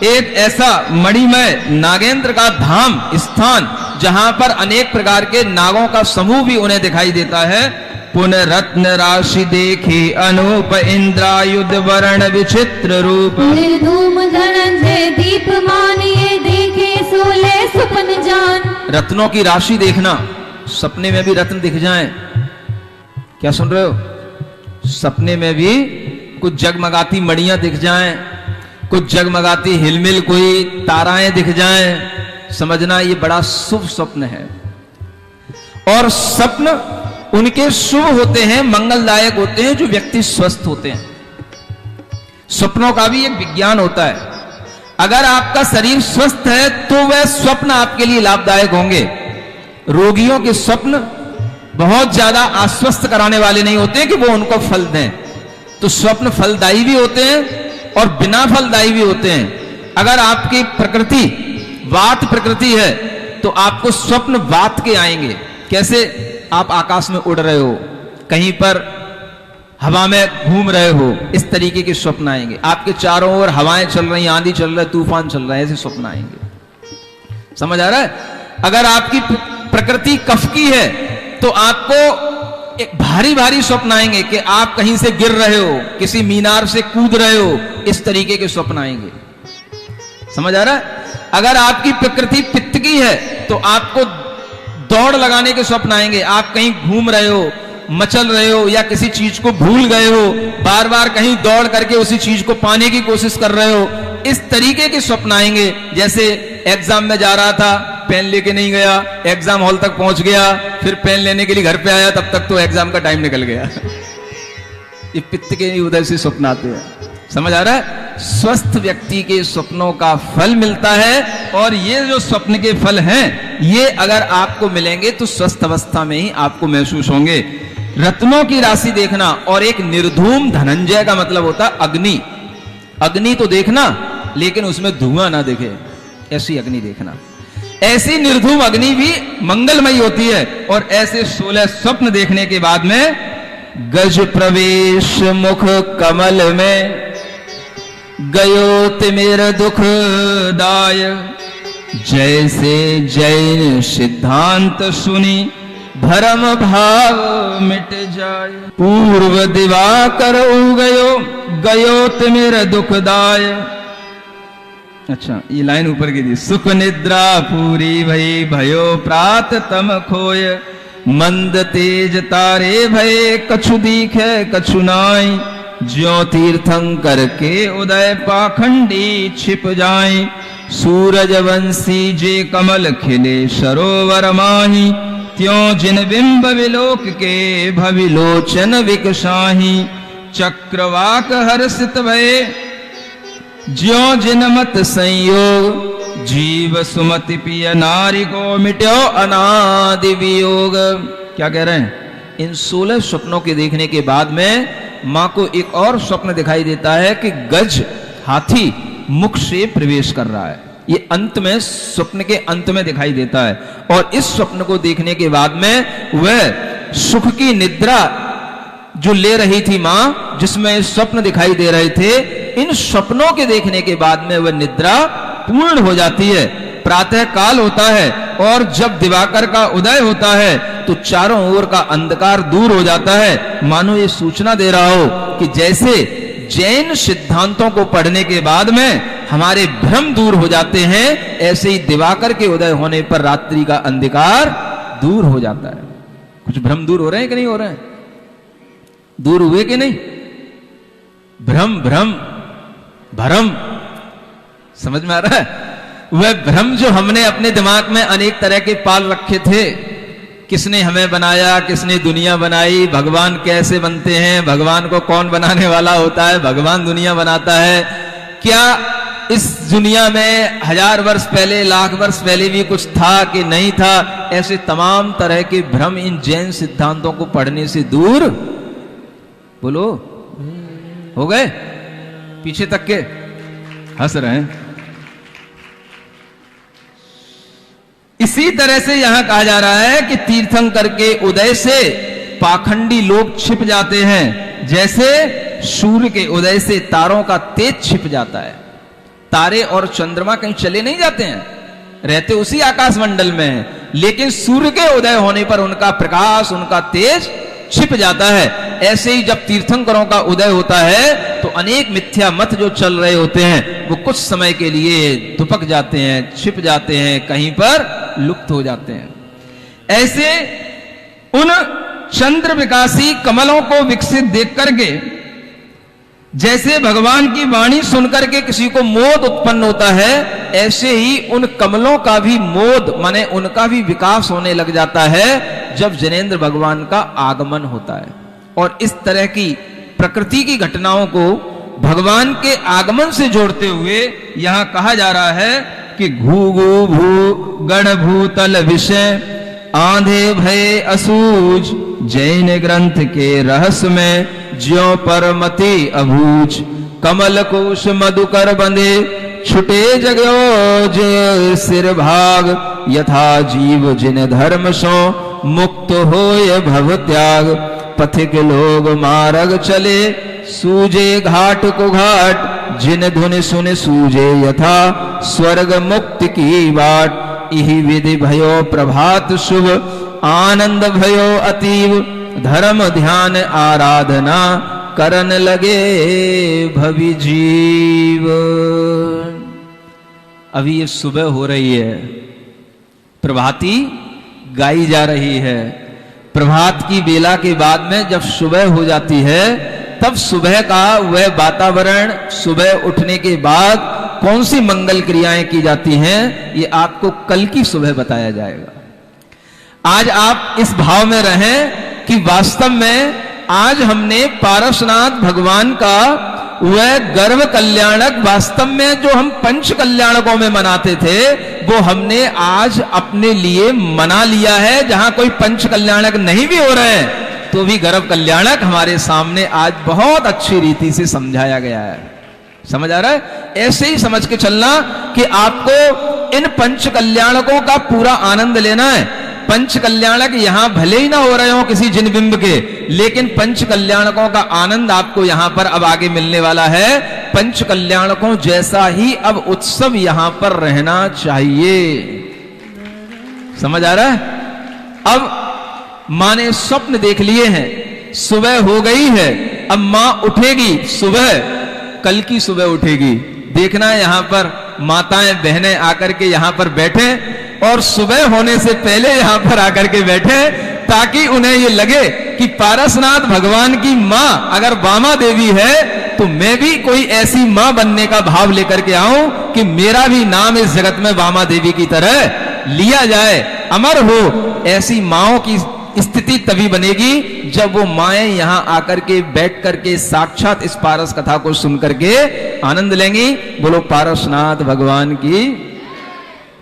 S1: एक ऐसा मणिमय नागेंद्र का धाम स्थान जहां पर अनेक प्रकार के नागों का समूह भी उन्हें दिखाई देता है। पुनः रत्न राशि देखी अनूप इंद्रायुध वर्ण विचित्र रूप
S2: निर्धूम धनंजय दीपमान ये देखे सोले सुपन जान।
S1: रत्नों की राशि देखना, सपने में भी रत्न दिख जाएं। क्या सुन रहे हो? सपने में भी कुछ जगमगाती मणियां दिख जाएं, कुछ जगमगाती हिलमिल कोई ताराएं दिख जाएं, समझना ये बड़ा शुभ स्वप्न है। और स्वप्न उनके शुभ होते हैं, मंगलदायक होते हैं जो व्यक्ति स्वस्थ होते हैं। स्वप्नों का भी एक विज्ञान होता है। अगर आपका शरीर स्वस्थ है तो वह स्वप्न आपके लिए लाभदायक होंगे। रोगियों के स्वप्न बहुत ज्यादा आश्वस्त कराने वाले नहीं होते कि वो उनको फल दें। तो स्वप्न फलदायी भी होते हैं और बिना फलदायी भी होते हैं। अगर आपकी प्रकृति वात प्रकृति है तो आपको स्वप्न वात के आएंगे। कैसे? आप आकाश में उड़ रहे हो, कहीं पर हवा में घूम रहे हो, इस तरीके के स्वप्न आएंगे। आपके चारों ओर हवाएं चल रही, आंधी चल रहा है, तूफान चल रहा है, ऐसे स्वप्न आएंगे। समझ आ रहा है? अगर आपकी प्रकृति कफ की है तो आपको एक भारी भारी स्वप्न आएंगे कि आप कहीं से गिर रहे हो, किसी मीनार से कूद रहे हो, इस तरीके के स्वप्न आएंगे। समझ आ रहा है? अगर आपकी प्रकृति पित्त की है तो आपको दौड़ लगाने के स्वप्न आएंगे। आप कहीं घूम रहे हो, मचल रहे हो, या किसी चीज को भूल गए हो, बार बार कहीं दौड़ करके उसी चीज को पाने की कोशिश कर रहे हो, इस तरीके के स्वप्न आएंगे। जैसे एग्जाम में जा रहा था, पेन लेके नहीं गया, एग्जाम हॉल तक पहुंच गया, फिर पेन लेने के लिए घर पे आया, तब तक तो एग्जाम का टाइम निकल गया। ये पित्त के ही उधर से स्वप्न आते हैं। समझ आ रहा है? स्वस्थ व्यक्ति के स्वप्नों का फल मिलता है, और ये जो स्वप्न के फल हैं ये अगर आपको मिलेंगे तो स्वस्थ अवस्था में ही आपको महसूस होंगे। रत्नों की राशि देखना, और एक निर्धूम धनंजय का मतलब होता अग्नि। अग्नि तो देखना लेकिन उसमें धुआं ना दिखे, ऐसी अग्नि देखना। ऐसी निर्धूम अग्नि भी मंगलमयी होती है। और ऐसे 16 स्वप्न देखने के बाद में गज प्रवेश मुख कमल में गयो तिमिर दुख दाय, जैसे जैन सिद्धांत सुनी भरम भाव मिट जाय। पूर्व दिवाकर गयो गयो तिमिर दुखदाय। अच्छा, ये लाइन ऊपर की थी। सुख निद्रा पूरी भई भयो प्रात तम खोय, मंद तेज तारे भय कछु दीखे कछु नाई, ज्यों तीर्थंकर के उदय पाखंडी छिप जाए, सूरज वंशी जे कमल खिले सरोवर माही, त्यों जिन बिंब विलोक के भविलोचन विकसाही, चक्रवाक हर्षित भय ज्यों जिन मत संयोग, जीव सुमति पिय नारी को मिट्यो अनादि वियोग। क्या कह रहे हैं? इन 16 स्वप्नों के देखने के बाद में मां को एक और स्वप्न दिखाई देता है कि गज हाथी मुख से प्रवेश कर रहा है। ये अंत में, स्वप्न के अंत में दिखाई देता है। और इस स्वप्न को देखने के बाद में वह सुख की निद्रा जो ले रही थी मां, जिसमें स्वप्न दिखाई दे रहे थे, इन स्वप्नों के देखने के बाद में वह निद्रा पूर्ण हो जाती है। प्रातः काल होता है और जब दिवाकर का उदय होता है तो चारों ओर का अंधकार दूर हो जाता है। मानो ये सूचना दे रहा हो कि जैसे जैन सिद्धांतों को पढ़ने के बाद में हमारे भ्रम दूर हो जाते हैं, ऐसे ही दिवाकर के उदय होने पर रात्रि का अंधकार दूर हो जाता है। कुछ भ्रम दूर हो रहे हैं कि नहीं हो रहे हैं? दूर हुए कि नहीं? भ्रम भ्रम भरम, समझ में आ रहा है? वह भ्रम जो हमने अपने दिमाग में अनेक तरह के पाल रखे थे, किसने हमें बनाया, किसने दुनिया बनाई, भगवान कैसे बनते हैं, भगवान को कौन बनाने वाला होता है, भगवान दुनिया बनाता है क्या, इस दुनिया में 1000 वर्ष पहले, लाख वर्ष पहले भी कुछ था कि नहीं था, ऐसे तमाम तरह के भ्रम इन जैन सिद्धांतों को पढ़ने से दूर, बोलो, हो गए? पीछे तक के हंस रहे हैं। इसी तरह से यहां कहा जा रहा है कि तीर्थंकर के उदय से पाखंडी लोग छिप जाते हैं, जैसे सूर्य के उदय से तारों का तेज छिप जाता है। तारे और चंद्रमा कहीं चले नहीं जाते हैं, रहते उसी आकाश मंडल में हैं, लेकिन सूर्य के उदय होने पर उनका प्रकाश, उनका तेज छिप जाता है। ऐसे ही जब तीर्थंकरों का उदय होता है तो अनेक मिथ्या मत जो चल रहे होते हैं वो कुछ समय के लिए दुपक जाते हैं, छिप जाते हैं, कहीं पर लुप्त हो जाते हैं। ऐसे उन चंद्र विकासी कमलों को विकसित देख करके, जैसे भगवान की वाणी सुनकर के किसी को मोद उत्पन्न होता है, ऐसे ही उन कमलों का भी मोद माने उनका भी विकास होने लग जाता है जब जनेंद्र भगवान का आगमन होता है। और इस तरह की प्रकृति की घटनाओं को भगवान के आगमन से जोड़ते हुए यहां कहा जा रहा है कि घू गू भू गण भूतल विषय आंधे भय असूझ, जैन ग्रंथ के रहस्य में ज्यों परमति अभूज, कमल कोश मधुकर बंधे छुटे जगो जे सिर भाग, यथा जीव जिन धर्म सो मुक्त होय भव त्याग, पथिक लोग मार्ग चले सूजे घाट को घाट, जिन धुन सुन सूजे यथा स्वर्ग मुक्ति की बाट, इहि विधि भयो प्रभात शुभ आनंद भयो अतीव, धर्म ध्यान आराधना करन लगे भवि जीव। अभी ये सुबह हो रही है, प्रभाती गाई जा रही है। प्रभात की बेला के बाद में जब सुबह हो जाती है तब सुबह का वह वातावरण, सुबह उठने के बाद कौन सी मंगल क्रियाएं की जाती हैं, ये आपको कल की सुबह बताया जाएगा। आज आप इस भाव में रहें कि वास्तव में आज हमने पारसनाथ भगवान का वह गर्भ कल्याणक, वास्तव में जो हम पंच कल्याणकों में मनाते थे वो हमने आज अपने लिए मना लिया है। जहां कोई पंच कल्याणक नहीं भी हो रहे हैं तो भी गर्भ कल्याणक हमारे सामने आज बहुत अच्छी रीति से समझाया गया है। समझ आ रहा है? ऐसे ही समझ के चलना कि आपको इन पंच कल्याणकों का पूरा आनंद लेना है। पंच कल्याणक यहां भले ही ना हो रहे हो किसी जिन बिंब के, लेकिन पंच कल्याणकों का आनंद आपको यहां पर अब आगे मिलने वाला है। पंच कल्याणकों जैसा ही अब उत्सव यहां पर रहना चाहिए। समझ आ रहा है? अब मां ने स्वप्न देख लिए हैं, सुबह हो गई है, अब मां उठेगी, सुबह कल की सुबह उठेगी। देखना यहां पर माताएं बहनें आकर के यहां पर बैठे और सुबह होने से पहले यहां पर आकर के बैठे, ताकि उन्हें ये लगे कि पारसनाथ भगवान की मां अगर वामा देवी है तो मैं भी कोई ऐसी मां बनने का भाव लेकर के आऊं कि मेरा भी नाम इस जगत में वामा देवी की तरह लिया जाए, अमर हो। ऐसी माओं की स्थिति तभी बनेगी जब वो माएं यहां आकर के बैठ करके साक्षात इस पारस कथा को सुन करके आनंद लेंगी। बोलो पारसनाथ भगवान की